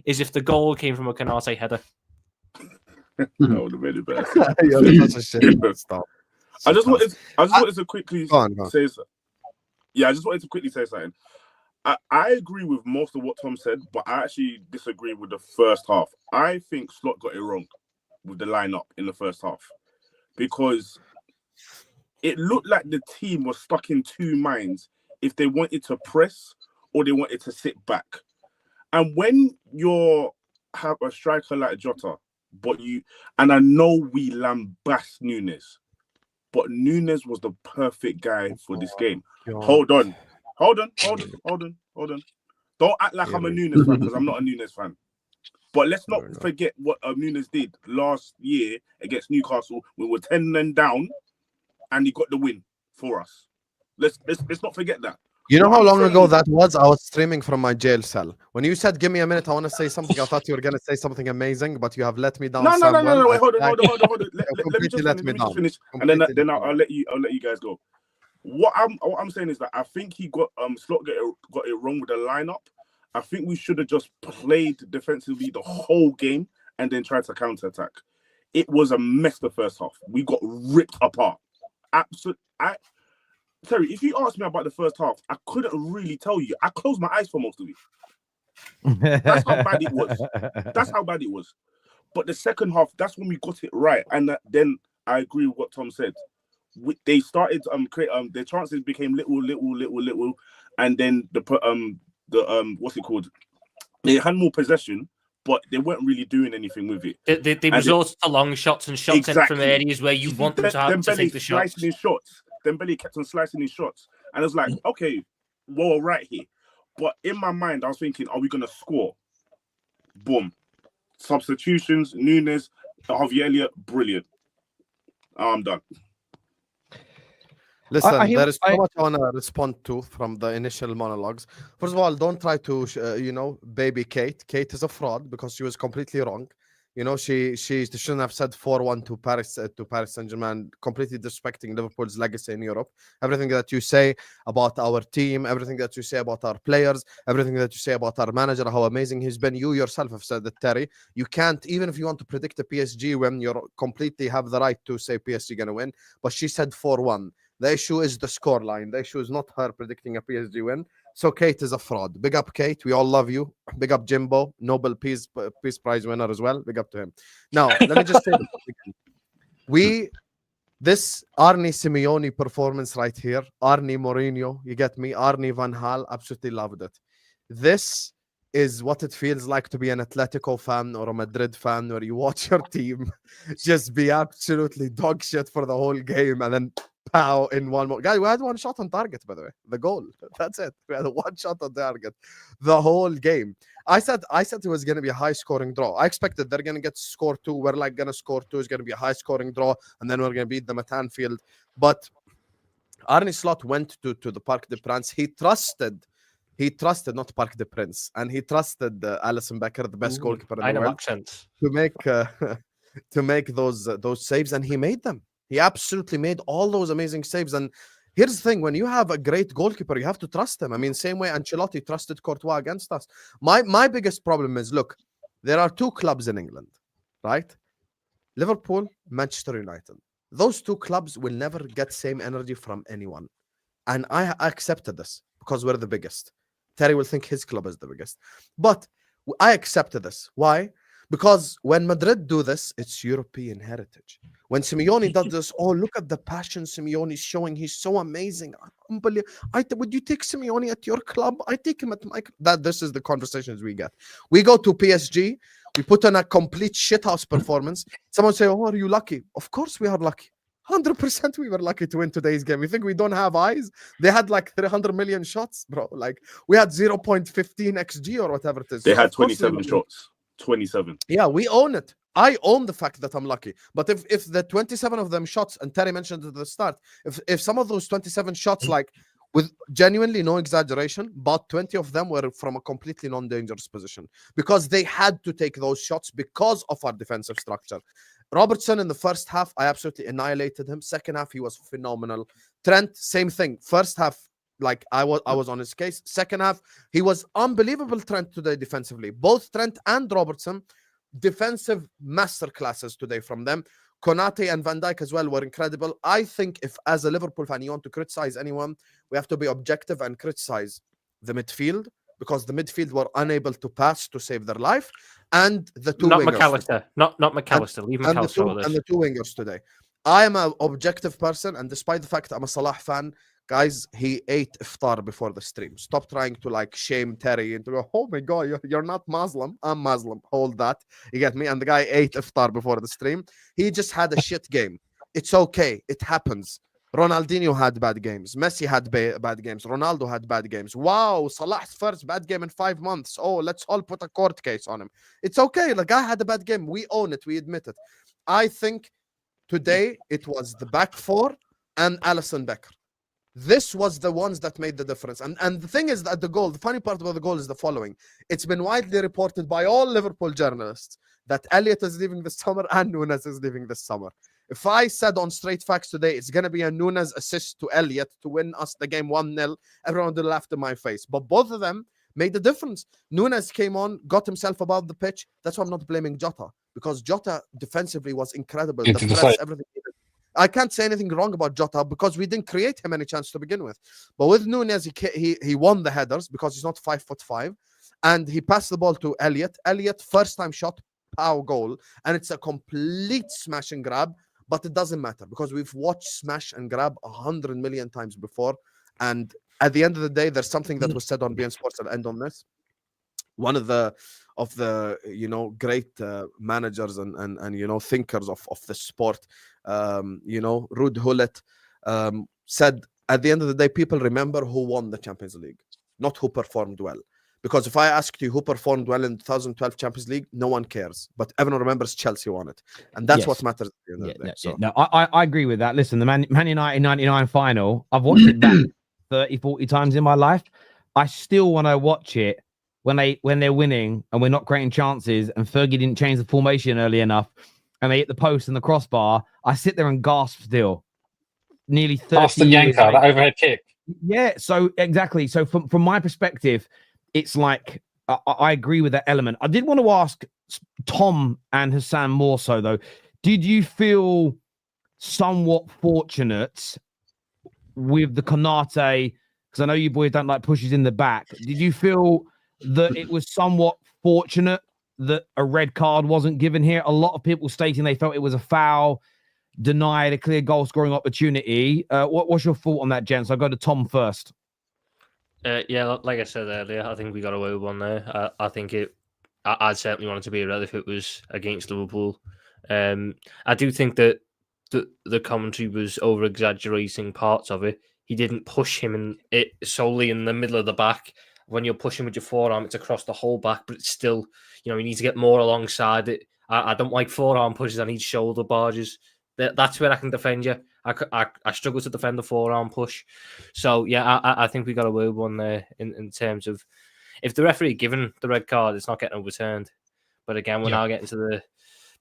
is if the goal came from a Konate header. That would have made it better. Stop. I just wanted to quickly say something. Yeah, I just wanted to quickly say something. I agree with most of what Tom said, but I actually disagree with the first half. I think Slot got it wrong with the lineup in the first half, because it looked like the team was stuck in 2 minds if they wanted to press or they wanted to sit back. And when you have a striker like Jota, and I know we lambast Nunes, but Nunes was the perfect guy for this game. Hold on. The Don't act like I'm a Nunes fan because I'm not a Nunes fan. But let's not forget what Nunes did last year against Newcastle. We were 10 men down, and he got the win for us. Let's not forget that. You know how long ago that was? I was streaming from my jail cell. When you said, "Give me a minute, I want to say something," I thought you were gonna say something amazing, but you have let me down. No. Wait, hold on. Let me just finish, and then I'll let you guys go. What I'm saying is that I think he got Slot got it wrong with the lineup. I think we should have just played defensively the whole game and then tried to counter attack. It was a mess the first half. We got ripped apart. Absolutely. Terry, if you asked me about the first half, I couldn't really tell you. I closed my eyes for most of it. That's how bad it was. But the second half, that's when we got it right. And then I agree with what Tom said. They started create their chances became little, and then the what's it called? They had more possession, but they weren't really doing anything with it. They resorted to long shots and shots in from areas where you want them to take the shots. Dembele kept on slicing his shots, and it was like, okay, well, right here. But in my mind, I was thinking, are we going to score? Boom. Substitutions, Nunes, Javier Elliott, brilliant. I'm done. Listen, there is so much I want to respond to from the initial monologues. First of all, don't try to, baby Kate. Kate is a fraud because she was completely wrong. She shouldn't have said 4-1 to Paris Saint-Germain, completely disrespecting Liverpool's legacy in Europe. Everything that you say about our team, everything that you say about our players, everything that you say about our manager, how amazing he's been, you yourself have said that, Terry. You can't, even if you want to predict the PSG win, you completely have the right to say PSG going to win. But she said 4-1. The issue is the scoreline. The issue is not her predicting a PSG win. So Kate is a fraud. Big up, Kate. We all love you. Big up, Jimbo. Nobel Peace Prize winner as well. Big up to him. Now, let me just say this Arnie Simeone performance right here, Arnie Mourinho, you get me? Arnie Van Gaal, absolutely loved it. This is what it feels like to be an Atletico fan or a Madrid fan, where you watch your team just be absolutely dog shit for the whole game and then pow in one more. Guys, we had one shot on target, by the way. The goal. That's it. We had one shot on target the whole game. I said it was going to be a high scoring draw. I expected they're going to get score 2. We're like going to score 2. It's going to be a high scoring draw, and then we're going to beat them at Anfield. But Arne Slot went to the Parc des Princes. He trusted not Parc des Princes, and he trusted Allison Becker, the best goalkeeper in the world, to make those saves, and he made them. He absolutely made all those amazing saves. And here's the thing, when you have a great goalkeeper, you have to trust him. I mean, same way Ancelotti trusted Courtois against us. My biggest problem is, look, there are 2 clubs in England, right? Liverpool, Manchester United. Those 2 clubs will never get same energy from anyone. And I accepted this because we're the biggest. Terry will think his club is the biggest. But I accepted this. Why? Because when Madrid do this, it's European heritage. When Simeone does this, oh, look at the passion Simeone is showing. He's so amazing. Unbelievable. Would you take Simeone at your club? I take him at my club. This is the conversations we get. We go to PSG. We put on a complete shithouse performance. Someone say, oh, are you lucky? Of course we are lucky. 100% we were lucky to win today's game. You think we don't have eyes? They had like 300 million shots, bro. Like we had 0.15 XG or whatever it is. They had 27 shots. 27. Yeah, we own it. I own the fact that I'm lucky. But if the 27 of them shots, and Terry mentioned at the start, if some of those 27 shots, like with genuinely no exaggeration, about 20 of them were from a completely non-dangerous position because they had to take those shots because of our defensive structure. Robertson in the first half, I absolutely annihilated him. Second half, he was phenomenal. Trent, same thing. First half, like I was on his case. Second half, he was unbelievable. Trent today defensively. Both Trent and Robertson, defensive masterclasses today from them. Konate and Van Dijk as well were incredible. I think if as a Liverpool fan you want to criticize anyone, we have to be objective and criticize the midfield because the midfield were unable to pass to save their life, and the 2 wingers. McAllister. Not McAllister. Leave McAllister. And the 2 wingers today. I am an objective person, and despite the fact I'm a Salah fan, guys, he ate iftar before the stream. Stop trying to like shame Terry into go, oh my God, you're not Muslim. I'm Muslim. Hold that. You get me? And the guy ate iftar before the stream. He just had a shit game. It's okay. It happens. Ronaldinho had bad games. Messi had bad games. Ronaldo had bad games. Wow, Salah's first bad game in 5 months. Oh, let's all put a court case on him. It's okay. The guy had a bad game. We own it. We admit it. I think today it was the back four and Allison Becker. This was the ones that made the difference. And the thing is that the funny part about the goal is the following. It's been widely reported by all Liverpool journalists that Elliott is leaving this summer and Nunes is leaving this summer. If I said on Straight Facts today, it's going to be a Nunes assist to Elliott to win us the game 1-0, everyone would laugh in my face. But both of them made the difference. Nunes came on, got himself above the pitch. That's why I'm not blaming Jota, because Jota defensively was incredible. The press, everything. I can't say anything wrong about Jota because we didn't create him any chance to begin with. But with Nunes, he won the headers because he's not 5'5", and he passed the ball to Elliott. Elliott, first time shot, pow, goal, and it's a complete smash and grab. But it doesn't matter because we've watched smash and grab 100 million times before. And at the end of the day, there's something that was said on BN Sports. I'll end on this. One of the great managers and thinkers of the sport, Ruud Gullit, said at the end of the day, people remember who won the Champions League, not who performed well. Because if I asked you who performed well in 2012 Champions League, no one cares. But everyone remembers Chelsea won it. And that's what matters at the end of the day. No, I agree with that. Listen, the Man United 99 final, I've watched it back 30, 40 times in my life. I still want to watch it when they're winning and we're not creating chances and Fergie didn't change the formation early enough and they hit the post and the crossbar. I sit there and gasp still. Nearly 30 Austin years Yanker, that overhead kick. Yeah, so exactly. So from my perspective, it's like I agree with that element. I did want to ask Tom and Husam more so, though. Did you feel somewhat fortunate with the Konate? Because I know you boys don't like pushes in the back. Did you feel that it was somewhat fortunate that a red card wasn't given here? A lot of people stating they felt it was a foul, denied a clear goal-scoring opportunity. What's your thought on that, gents? I'll go to Tom first. Yeah, like I said earlier, I think we got away with one there. I think I'd certainly want it to be a red if it was against Liverpool. I do think that the commentary was over-exaggerating parts of it. He didn't push him in it solely in the middle of the back. When you're pushing with your forearm, it's across the whole back, but it's still, you need to get more alongside it. I don't like forearm pushes. I need shoulder barges. That's where I can defend you. I struggle to defend the forearm push. So, yeah, I think we got away with one there in terms of if the referee given the red card, it's not getting overturned. But again, we're now getting to the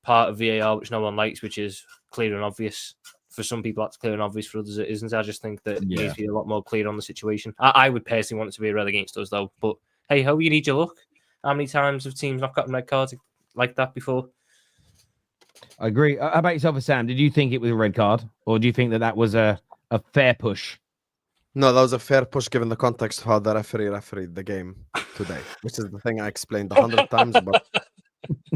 part of VAR which no one likes, which is clear and obvious. For some people, that's clear and obvious. For others, it isn't. I just think that it needs to be a lot more clear on the situation. I would personally want it to be a red against us, though. But, hey, you need your luck. How many times have teams not gotten red cards like that before? I agree. How about yourself, Sam? Did you think it was a red card, or do you think that was a fair push? No, that was a fair push given the context of how the referee refereed the game today, which is the thing I explained 100 times, but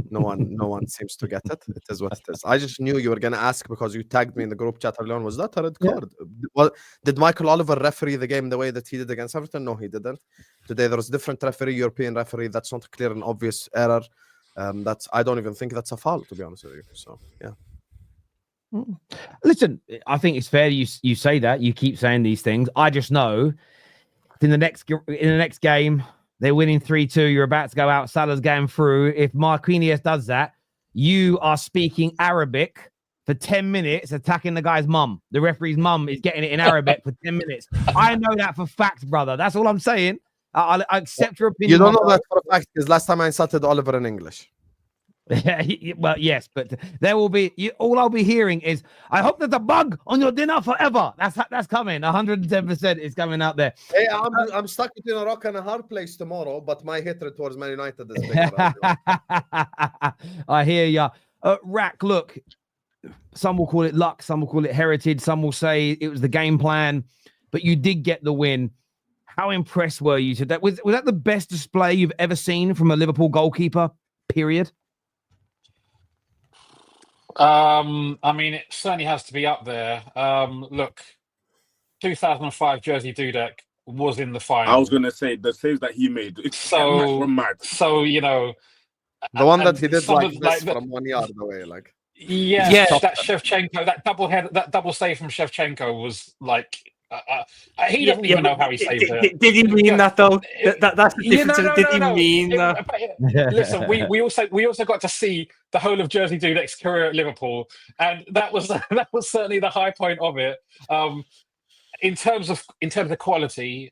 no one seems to get it. It is what it is. I just knew you were going to ask because you tagged me in the group chat earlier on. Was that a red card? Well, did Michael Oliver referee the game the way that he did against Everton? No, he didn't. Today there was a different referee, European referee. That's not a clear and obvious error. I don't even think that's a foul, to be honest with you. So yeah. Listen, I think it's fair you say that. You keep saying these things. I just know in the next game they're winning 3-2. You're about to go out. Salah's going through. If Marquinhos does that, you are speaking Arabic for 10 minutes, attacking the guy's mum. The referee's mum is getting it in Arabic for 10 minutes. I know that for fact, brother. That's all I'm saying. I accept your opinion. You don't know that for a fact because last time I insulted Oliver in English. Well, yes, but there will be. All I'll be hearing is, "I hope there's a bug on your dinner forever." That's coming. 110% is coming out there. Hey, I'm stuck between a rock and a hard place tomorrow, but my hatred towards Man United is bigger. I hear ya. Rack, look. Some will call it luck. Some will call it heritage. Some will say it was the game plan, but you did get the win. How impressed were you today? Was that the best display you've ever seen from a Liverpool goalkeeper? Period. I mean, it certainly has to be up there. Look, 2005 Jersey Dudek was in the final. I was going to say the saves that he made. So, mad. So the one that he did like this from 1 yard away, like. Yeah, that Shevchenko, that double save from Shevchenko was like he doesn't even know how he saved it. Did he mean that though? That's the difference. Did he mean that? Listen, we also got to see the whole of Jersey Dudek's career at Liverpool, and that was certainly the high point of it. In terms of quality,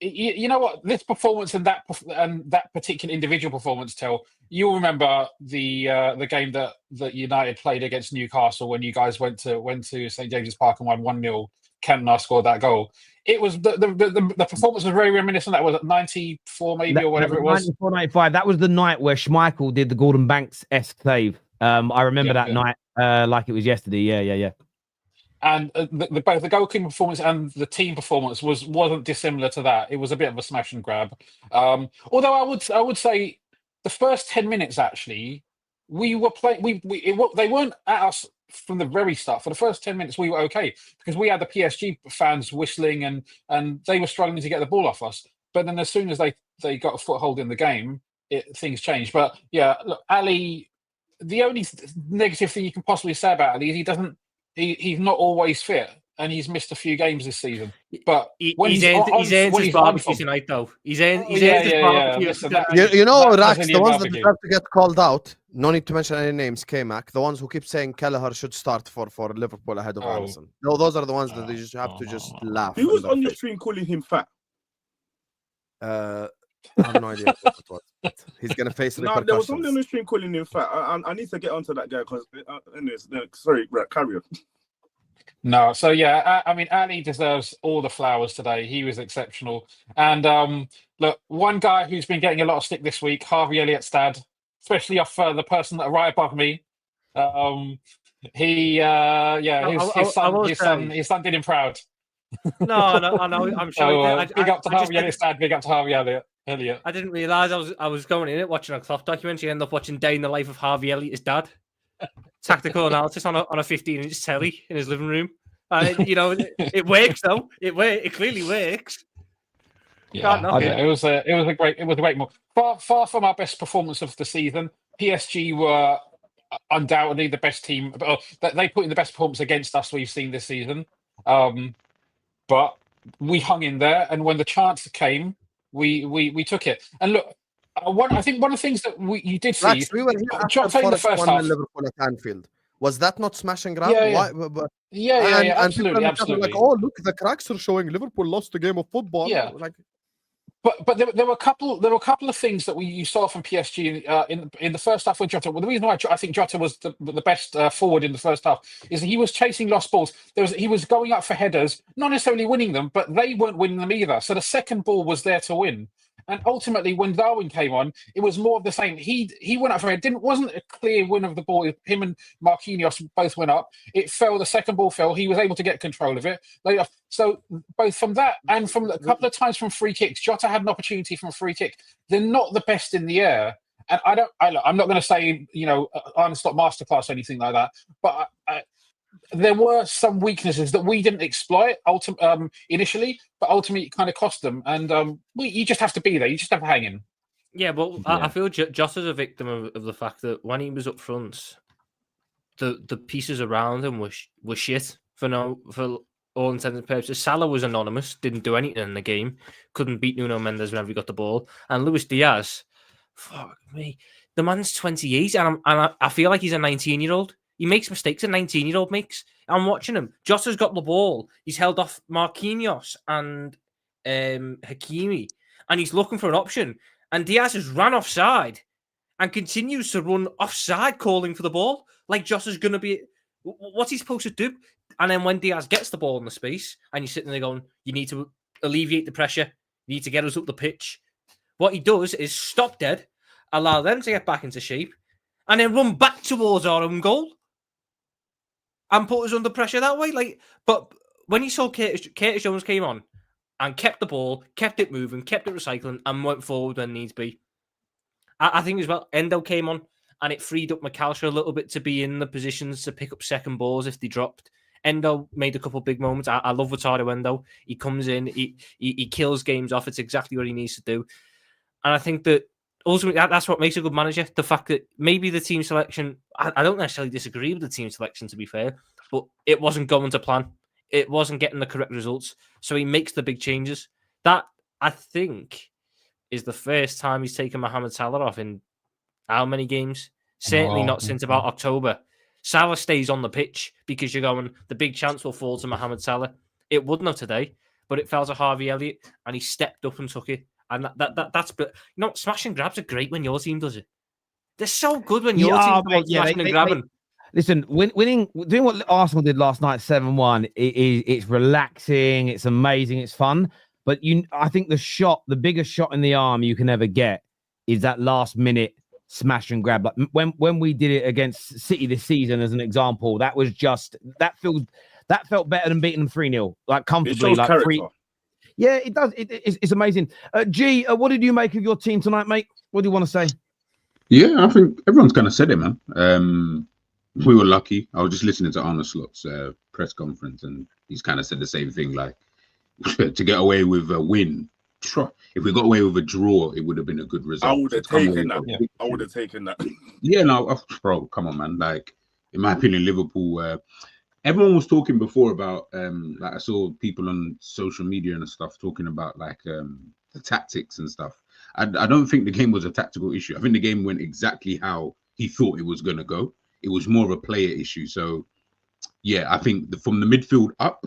you know what, this performance and that particular individual performance, you'll remember the game that United played against Newcastle when you guys went to St James's Park and won 1-0. Cantona scored that goal. It was the performance was very reminiscent. That was at 94 maybe or whatever it was. 94, 95. That was the night where Schmeichel did the Gordon Banks-esque save. I remember that night like it was yesterday. Yeah. And both the goalkeeping performance and the team performance wasn't dissimilar to that. It was a bit of a smash and grab. Although I would say the first 10 minutes actually we were playing. They weren't at us from the very start. For the first 10 minutes we were okay because we had the PSG fans whistling and they were struggling to get the ball off us. But then as soon as they got a foothold in the game, things changed. But yeah, look, Ali. The only negative thing you can possibly say about Ali is he's not always fit, and he's missed a few games this season. But he's earned his barbecue tonight, though. He's earned his barbecue. Rax, the ones that deserve to get called out, no need to mention any names, K-Mac, the ones who keep saying Kelleher should start for Liverpool ahead of Allison. No, those are the ones that they just have to just laugh. Who was on your stream calling him fat? I have no idea what it was. He's going to face repercussions. There was somebody on the stream calling him fat. I need to get onto that guy because, sorry, carry on. No, so yeah, I mean, Ali deserves all the flowers today. He was exceptional. And look, one guy who's been getting a lot of stick this week, Harvey Elliott-Stad, especially off the person that right above me. His son did him proud. No, I'm sure. Big up to Harvey Elliott-Stad, big up to Harvey Elliott. I didn't realise I was going in it watching a cloth documentary. End up watching Day in the Life of Harvey Elliott's dad. Tactical analysis on a 15-inch telly in his living room. It works though. It clearly works. Yeah, it was a great move. Far from our best performance of the season. PSG were undoubtedly the best team. They put in the best performance against us we've seen this season. But we hung in there, and when the chance came, we took it. And look, I think one of the things that you did see, we were here after in the first half. Liverpool at Anfield. Was that not smash and grab? Yeah, absolutely. Like, oh, look, the cracks are showing Liverpool lost the game of football. Yeah. But there were a couple of things that you saw from PSG in the first half when Jota. Well, the reason why I think Jota was the best forward in the first half is that he was chasing lost balls. He was going up for headers, not necessarily winning them, but they weren't winning them either. So the second ball was there to win. And ultimately, when Darwin came on, it was more of the same. He went up for it. Wasn't a clear win of the ball. Him and Marquinhos both went up. It fell. The second ball fell. He was able to get control of it. So both from that and from a couple of times from free kicks, Jota had an opportunity from a free kick. They're not the best in the air. And I'm not going to say, Arne's not masterclass or anything like that. But there were some weaknesses that we didn't exploit initially, but ultimately it kind of cost them. And you just have to be there. You just have to hang in. Yeah, but I feel Jota's a victim of the fact that when he was up front, the pieces around him were shit for all intents and purposes. Salah was anonymous, didn't do anything in the game, couldn't beat Nuno Mendes whenever he got the ball. And Luis Diaz, fuck me, the man's 28, and I feel like he's a 19-year-old. He makes mistakes a 19-year-old makes. I'm watching him. Jota's got the ball. He's held off Marquinhos and Hakimi, and he's looking for an option. And Diaz has ran offside and continues to run offside, calling for the ball. Like Jota's going to be... What's he supposed to do? And then when Diaz gets the ball in the space, and you're sitting there going, you need to alleviate the pressure. You need to get us up the pitch. What he does is stop dead, allow them to get back into shape, and then run back towards our own goal and put us under pressure that way. But when you saw Curtis Jones came on and kept the ball, kept it moving, kept it recycling, and went forward when needs be, I think as well, Endo came on and it freed up McAllister a little bit to be in the positions to pick up second balls if they dropped. Endo made a couple of big moments. I love Wataru Endo. He comes in, he kills games off. It's exactly what he needs to do. And I think that ultimately, that's what makes a good manager. The fact that maybe the team selection, I don't necessarily disagree with the team selection, to be fair, but it wasn't going to plan. It wasn't getting the correct results. So he makes the big changes. That, I think, is the first time he's taken Mohamed Salah off in how many games? Certainly not since about October. Salah stays on the pitch because you're going, the big chance will fall to Mohamed Salah. It wouldn't have today, but it fell to Harvey Elliott, and he stepped up and took it. And that's smash and grabs are great when your team does it. They're so good when your team does smashing and grabbing. Listen, doing what Arsenal did last night, 7-1. It's relaxing, it's amazing, it's fun. But I think the biggest shot in the arm you can ever get is that last minute smash and grab. Like when we did it against City this season, as an example, that felt better than beating them 3-0, like comfortably. It shows character. Yeah, it does. It's amazing. G, what did you make of your team tonight, mate? What do you want to say? Yeah, I think everyone's kind of said it, man. We were lucky. I was just listening to Arne Slot's press conference, and he's kind of said the same thing. Like, to get away with a win, if we got away with a draw, it would have been a good result. I would have taken that. I would have taken that. Yeah, no, bro, come on, man. Like, in my opinion, Liverpool. Everyone was talking before about like I saw people on social media and stuff talking about like the tactics and stuff. I don't think the game was a tactical issue. I think the game went exactly how he thought it was going to go. It was more of a player issue. So yeah, I think from the midfield up,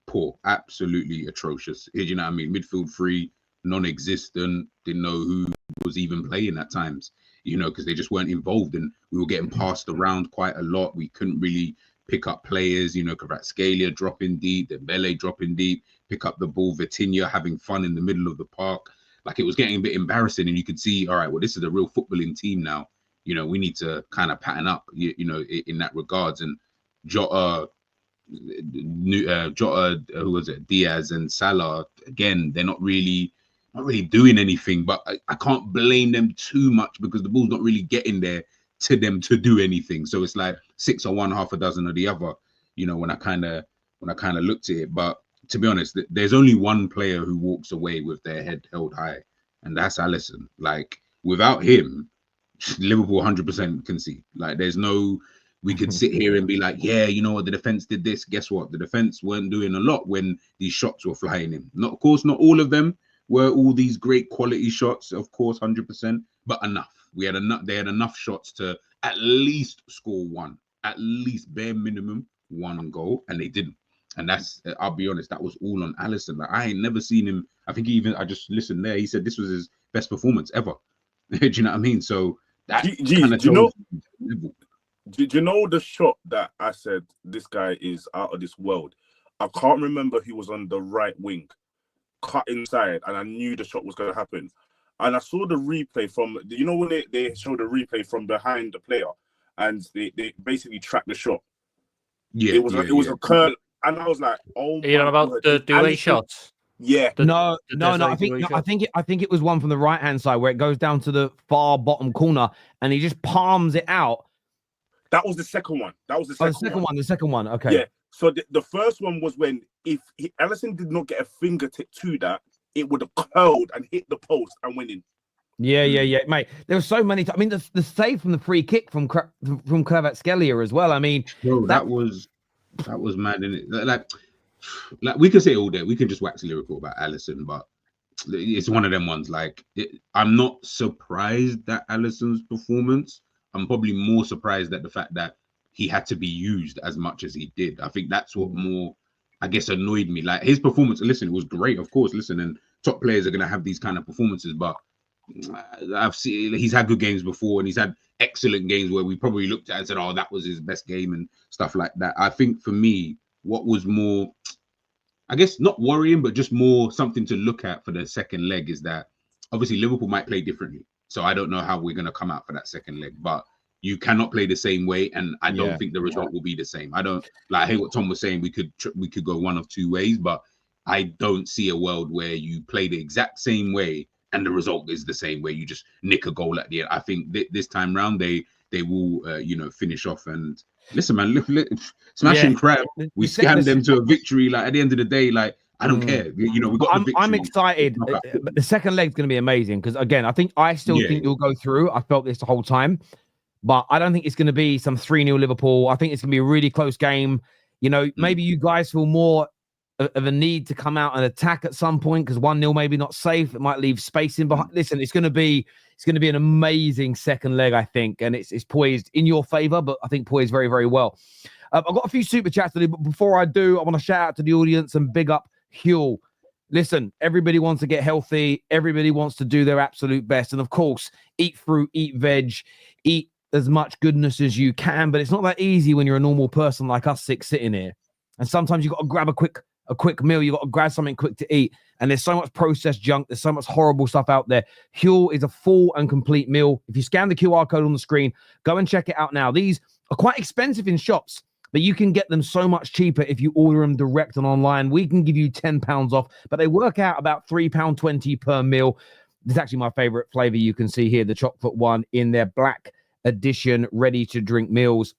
poor, absolutely atrocious. You know what I mean? Midfield free, non-existent. Didn't know who was even playing at times. You know, because they just weren't involved, and we were getting passed around quite a lot. We couldn't really pick up players, you know, Kvaratskhelia dropping deep, Dembele dropping deep, pick up the ball, Vitinha having fun in the middle of the park. Like, it was getting a bit embarrassing, and you could see, all right, well, this is a real footballing team now. You know, we need to kind of pattern up, you know, in that regards. And Jota, who was it, Diaz and Salah, again, they're not really doing anything, but I can't blame them too much because the ball's not really getting there to them to do anything. So it's like 6 or one, half a dozen of the other, you know, when I kind of looked at it. But to be honest, there's only one player who walks away with their head held high, and that's Allison. Like, without him, Liverpool 100% concede. Like, there's no, we could sit here and be like, yeah, you know what, the defense did this. Guess what? The defense weren't doing a lot when these shots were flying in. Not, of course, not all of them were all these great quality shots, of course, 100%, but enough. We had enough. They had enough shots to at least score one, at least bare minimum one goal, and they didn't. And that's, I'll be honest, that was all on Allison. Like, I ain't never seen him. I think I just listened there. He said this was his best performance ever. Do you know what I mean? So that do you know the shot that I said this guy is out of this world? I can't remember who was on the right wing, cut inside, and I knew the shot was going to happen. And I saw the replay from, you know, when they showed the replay from behind the player, and they basically tracked the shot. Yeah, it was a curl, and I was like, "Oh, you know about the do-away shots?" Yeah, no. I think it was one from the right hand side where it goes down to the far bottom corner, and he just palms it out. That was the second one. The second one. Okay. Yeah. So the first one was when Allison did not get a fingertip to that, it would have curled and hit the post and went in. Yeah, mate. There were so many. I mean, the save from the free kick from Kvaratskhelia as well. I mean, bro, that was mad, innit? Like we could say all day. We can just wax lyrical about Allison, but it's one of them ones. Like, I'm not surprised at Allison's performance. I'm probably more surprised at the fact that he had to be used as much as he did. I think that's what more, I guess, annoyed me. Like, his performance, listen, it was great, of course. Listen, and top players are going to have these kind of performances, but I've seen he's had good games before, and he's had excellent games where we probably looked at it and said, oh, that was his best game and stuff like that. I think for me, what was more, I guess, not worrying, but just more something to look at for the second leg is that obviously Liverpool might play differently. So I don't know how we're going to come out for that second leg, but you cannot play the same way, and I don't think the result will be the same. I don't like. I hear what Tom was saying. We could go one of two ways, but I don't see a world where you play the exact same way and the result is the same, where you just nick a goal at the end. I think this time round they will finish off. And listen, man, smash and crab. We scanned them to a victory. Like, at the end of the day, like, I don't care. You know, we got the victory. I'm excited. But the second leg's going to be amazing because, again, I still think you'll go through. I felt this the whole time. But I don't think it's going to be some 3-0 Liverpool. I think it's going to be a really close game. You know, maybe you guys feel more of a need to come out and attack at some point because 1-0 maybe not safe. It might leave space in behind. Listen, it's going to be an amazing second leg, I think, and it's poised in your favor, but I think poised very, very well. I've got a few super chats to do, but before I do, I want to shout out to the audience and big up Huel. Listen, everybody wants to get healthy. Everybody wants to do their absolute best. And of course, eat fruit, eat veg, eat as much goodness as you can, but it's not that easy when you're a normal person like us six sitting here. And sometimes you've got to grab a quick meal. You've got to grab something quick to eat. And there's so much processed junk. There's so much horrible stuff out there. Huel is a full and complete meal. If you scan the QR code on the screen, go and check it out now. These are quite expensive in shops, but you can get them so much cheaper if you order them direct and online. We can give you £10 off, but they work out about £3.20 per meal. This is actually my favorite flavor. You can see here the chocolate one in their black edition ready to drink meals.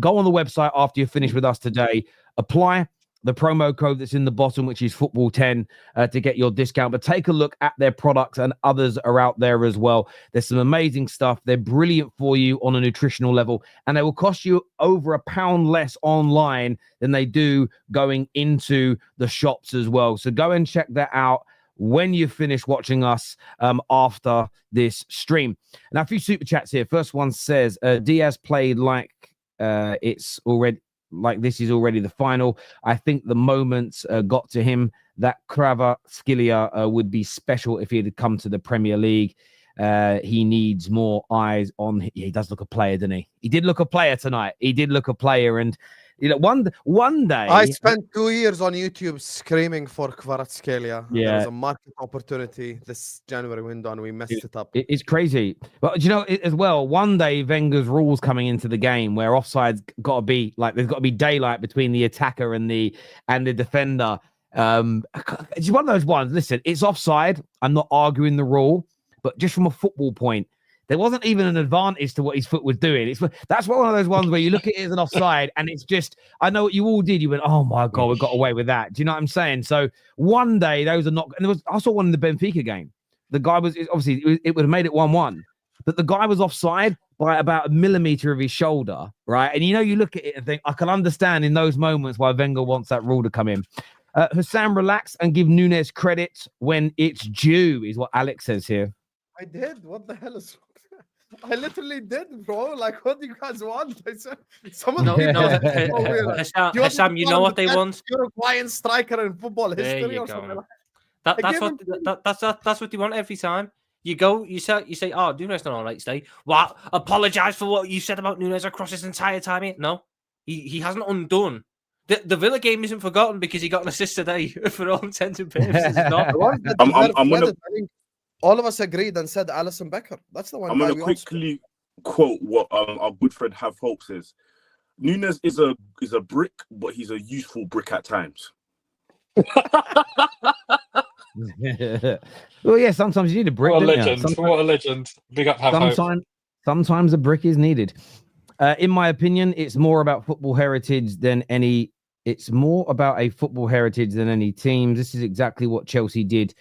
Go on the website after you're finished with us today, apply the promo code that's in the bottom, which is football10, to get your discount. But take a look at their products, and others are out there as well. There's some amazing stuff. They're brilliant for you on a nutritional level, and they will cost you over £1 less online than they do going into the shops as well. So go and check that out when you finish watching us after this stream. Now, a few super chats here. First one says, Diaz played like it's already like this is already the final. I think the moments got to him. That Kvaratskhelia would be special if he had come to the Premier League. He needs more eyes on him. Yeah, he does look a player, doesn't he? He did look a player tonight. He did look a player. And you know, one day I spent 2 years on YouTube screaming for Kvaratskhelia. Yeah, there was a market opportunity this January window, and we messed it up. It's crazy. But you know, as well, one day Wenger's rules coming into the game where offside's got to be like there's got to be daylight between the attacker and the defender. It's one of those ones. Listen, it's offside. I'm not arguing the rule, but just from a football point, there wasn't even an advantage to what his foot was doing. That's one of those ones where you look at it as an offside, and it's just, I know what you all did. You went, oh my God, we got away with that. Do you know what I'm saying? So one day those are not, and I saw one in the Benfica game. The guy was, obviously, it would have made it 1-1, but the guy was offside by about 1 millimeter of his shoulder, right? And you know, you look at it and think, I can understand in those moments why Wenger wants that rule to come in. Husam, relax and give Nunes credit when it's due, is what Alex says here. I did. What the hell is I literally did, bro. Like, what do you guys want? I said, someone Husam, you know what they want? Uruguayan striker in football history or something. That's what they want every time. You go, you say, oh, Nunes not all right today. What? Apologize for what you said about Nunes across this entire time. No, he hasn't undone. The Villa game isn't forgotten because he got an assist today for all intents and purposes. All of us agreed and said Allison Becker. That's the one. I'm going to quickly quote what our good friend Have Hope says. Nunes is a brick, but he's a useful brick at times. Well, yeah, sometimes you need a brick. What a legend. What a legend. Big up Have Hope. Sometimes a brick is needed. In my opinion, it's more about football heritage than any. It's more about a football heritage than any teams. This is exactly what Chelsea did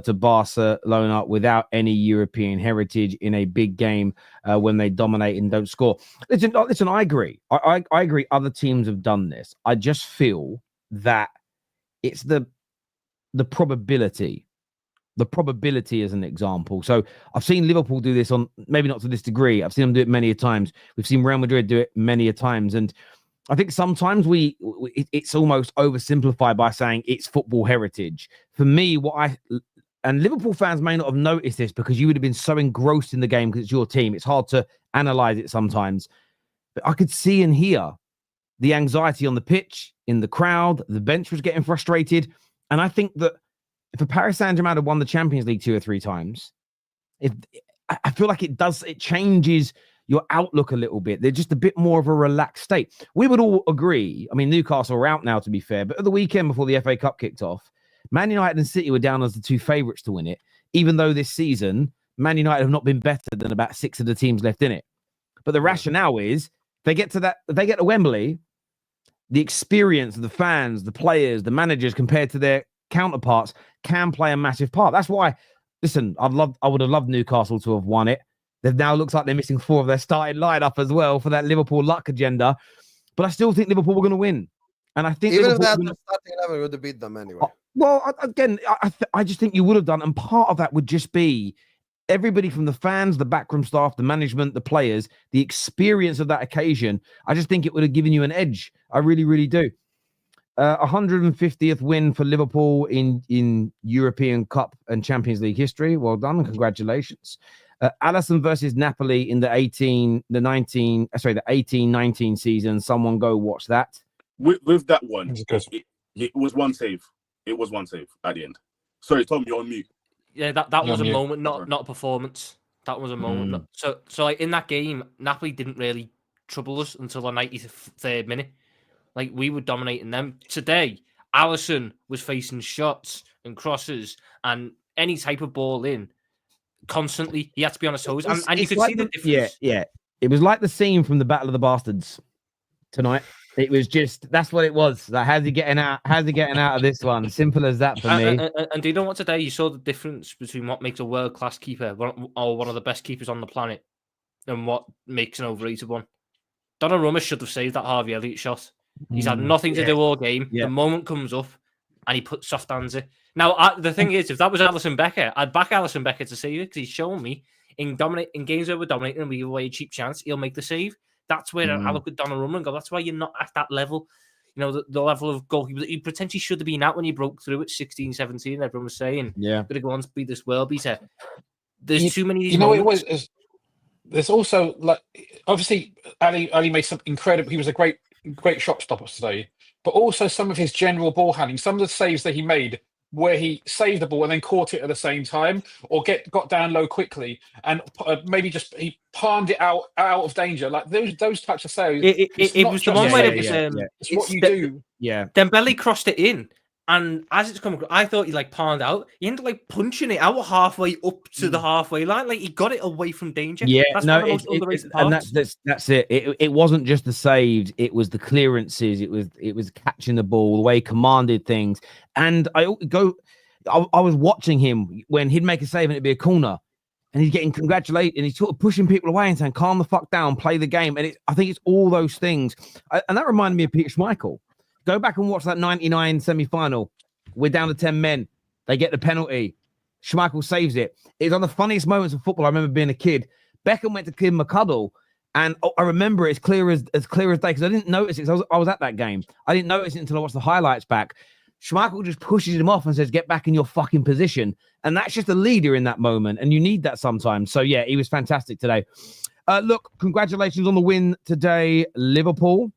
to Barcelona without any European heritage in a big game when they dominate and don't score. Listen, I agree. I agree other teams have done this. I just feel that it's the probability. The probability as an example. So I've seen Liverpool do this on, maybe not to this degree. I've seen them do it many a times. We've seen Real Madrid do it many a times. And I think sometimes it's almost oversimplified by saying it's football heritage. For me, and Liverpool fans may not have noticed this because you would have been so engrossed in the game because it's your team. It's hard to analyze it sometimes. But I could see and hear the anxiety on the pitch, in the crowd. The bench was getting frustrated. And I think that if a Paris Saint-Germain had won the Champions League 2 or 3 times, I feel like it changes your outlook a little bit. They're just a bit more of a relaxed state. We would all agree. I mean, Newcastle are out now, to be fair, but at the weekend before the FA Cup kicked off, Man United and City were down as the 2 favourites to win it, even though this season, Man United have not been better than about 6 of the teams left in it. But the rationale is, if they get to Wembley, the experience of the fans, the players, the managers compared to their counterparts can play a massive part. That's why, listen, I would have loved Newcastle to have won it. They've now looks like they're missing 4 of their starting lineup as well for that Liverpool luck agenda. But I still think Liverpool were going to win. And I think even if Liverpool they had the starting 11, we would have beat them anyway. Well, again, I just think you would have done. And part of that would just be everybody from the fans, the backroom staff, the management, the players, the experience of that occasion. I just think it would have given you an edge. I really, really do. 150th win for Liverpool in European Cup and Champions League history. Well done. Congratulations. Allison versus Napoli in the 18-19 season. Someone go watch that. With that one, it was one save. It was one save at the end. Sorry, Tom, you're on mute. Yeah, that was a moment, not a performance. That was a moment. So like in that game, Napoli didn't really trouble us until the 93rd minute. Like we were dominating them. Today, Allison was facing shots and crosses and any type of ball in constantly. He had to be on his toes, and you could see the difference. Yeah. It was like the scene from the Battle of the Bastards tonight. It was just, that's what it was. Like, how's he getting out? How's he getting out of this one? Simple as that for me. And do you know what? Today you saw the difference between what makes a world-class keeper or one of the best keepers on the planet and what makes an overrated one. Donnarumma should have saved that Harvey Elliott shot. He's had nothing to do all game. Yeah. The moment comes up and he puts soft hands it. Now, the thing is, if that was Allison Becker, I'd back Allison Becker to save it because he's shown me in games where we're dominating and we give away a cheap chance, he'll make the save. That's where I look at Donnarumma and go, that's why you're not at that level. You know, the level of goalkeeper that you potentially should have been at when you broke through at 16, 17. Everyone was saying, going to go on to be this world beater. There's too many of these moments. There's also, like, obviously, Ali made some incredible, he was a great shot stopper today, but also some of his general ball handling, some of the saves that he made where he saved the ball and then caught it at the same time, or got down low quickly and maybe just he palmed it out of danger. Like those types of saves. It was the one where it was. It's what you do. Yeah. Dembele crossed it in, and as it's coming, I thought he like palmed out. He ended up like punching it out halfway up to the halfway line. Like he got it away from danger. Yeah, that's no, one of the most underrated parts. And that's it. It wasn't just the saves; it was the clearances. It was catching the ball, the way he commanded things. And I was watching him when he'd make a save and it'd be a corner, and he's getting congratulated, and he's sort of pushing people away and saying, "Calm the fuck down, play the game." And I think it's all those things, and that reminded me of Peter Schmeichel. Go back and watch that 99 semi-final. We're down to 10 men. They get the penalty. Schmeichel saves it. It's one of the funniest moments of football. I remember being a kid. Beckham went to give him a cuddle, and I remember it as clear as day because I didn't notice it. I was at that game. I didn't notice it until I watched the highlights back. Schmeichel just pushes him off and says, "Get back in your fucking position." And that's just a leader in that moment, and you need that sometimes. So yeah, he was fantastic today. Look, congratulations on the win today, Liverpool.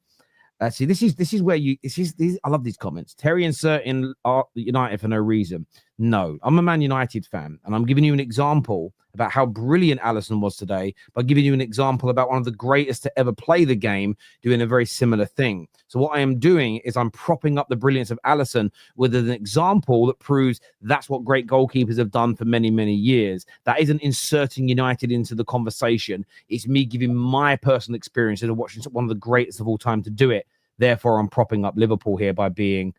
See, this is where I love these comments. Terry and Certain are United for no reason. No, I'm a Man United fan, and I'm giving you an example about how brilliant Allison was today by giving you an example about one of the greatest to ever play the game doing a very similar thing. So what I am doing is I'm propping up the brilliance of Allison with an example that proves that's what great goalkeepers have done for many, many years. That isn't inserting United into the conversation. It's me giving my personal experiences of watching one of the greatest of all time to do it. Therefore, I'm propping up Liverpool here by being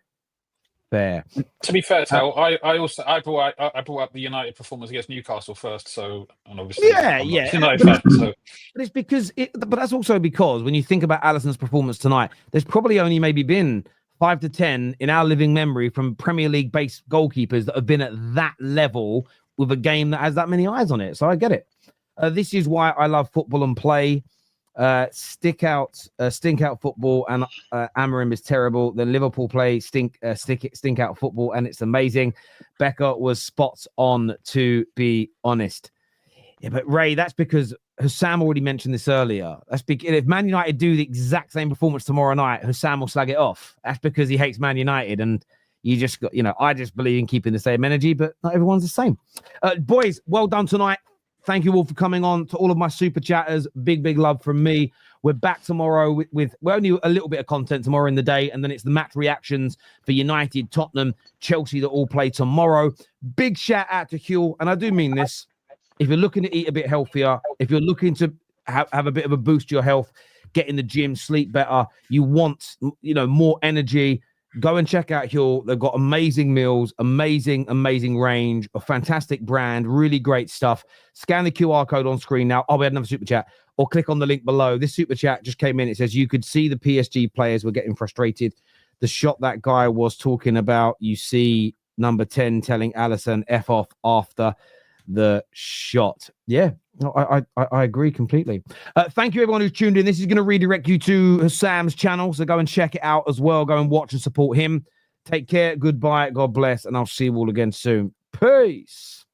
fair. To be fair, Tal, I brought up the United performance against Newcastle first, so and obviously I'm not a United fan, so. But it's because but that's also because when you think about Alisson's performance tonight, there's probably only maybe been 5 to 10 in our living memory from Premier League based goalkeepers that have been at that level with a game that has that many eyes on it. So I get it. This is why I love football and play. Stink out football, and Amorim is terrible. Then Liverpool play stink out football, and it's amazing. Becker was spot on, to be honest. Yeah, but Ray, that's because Husam already mentioned this earlier. That's because if Man United do the exact same performance tomorrow night, Husam will slag it off. That's because he hates Man United, and you just got, I just believe in keeping the same energy, but not everyone's the same. Boys, well done tonight. Thank you all for coming on. To all of my super chatters, big love from me. We're back tomorrow with we're only a little bit of content tomorrow in the day, and then it's the match reactions for United, Tottenham, Chelsea that all play tomorrow. Big shout out to Huel, and I do mean this. If you're looking to eat a bit healthier, if you're looking to have a bit of a boost to your health, get in the gym, sleep better, you want more energy, Go and check out Huel. They've got amazing meals, amazing range, a fantastic brand, really great stuff. Scan the QR code on screen now. Oh, we had another super chat. Or click on the link below. This super chat just came in. It says you could see the PSG players were getting frustrated. The shot that guy was talking about, you see number 10 telling Allison F off after the shot. Yeah, I agree completely. Thank you, everyone who's tuned in. This is going to redirect you to Husam's channel, so go and check it out as well. Go and watch and support him. Take care. Goodbye. God bless. And I'll see you all again soon. Peace.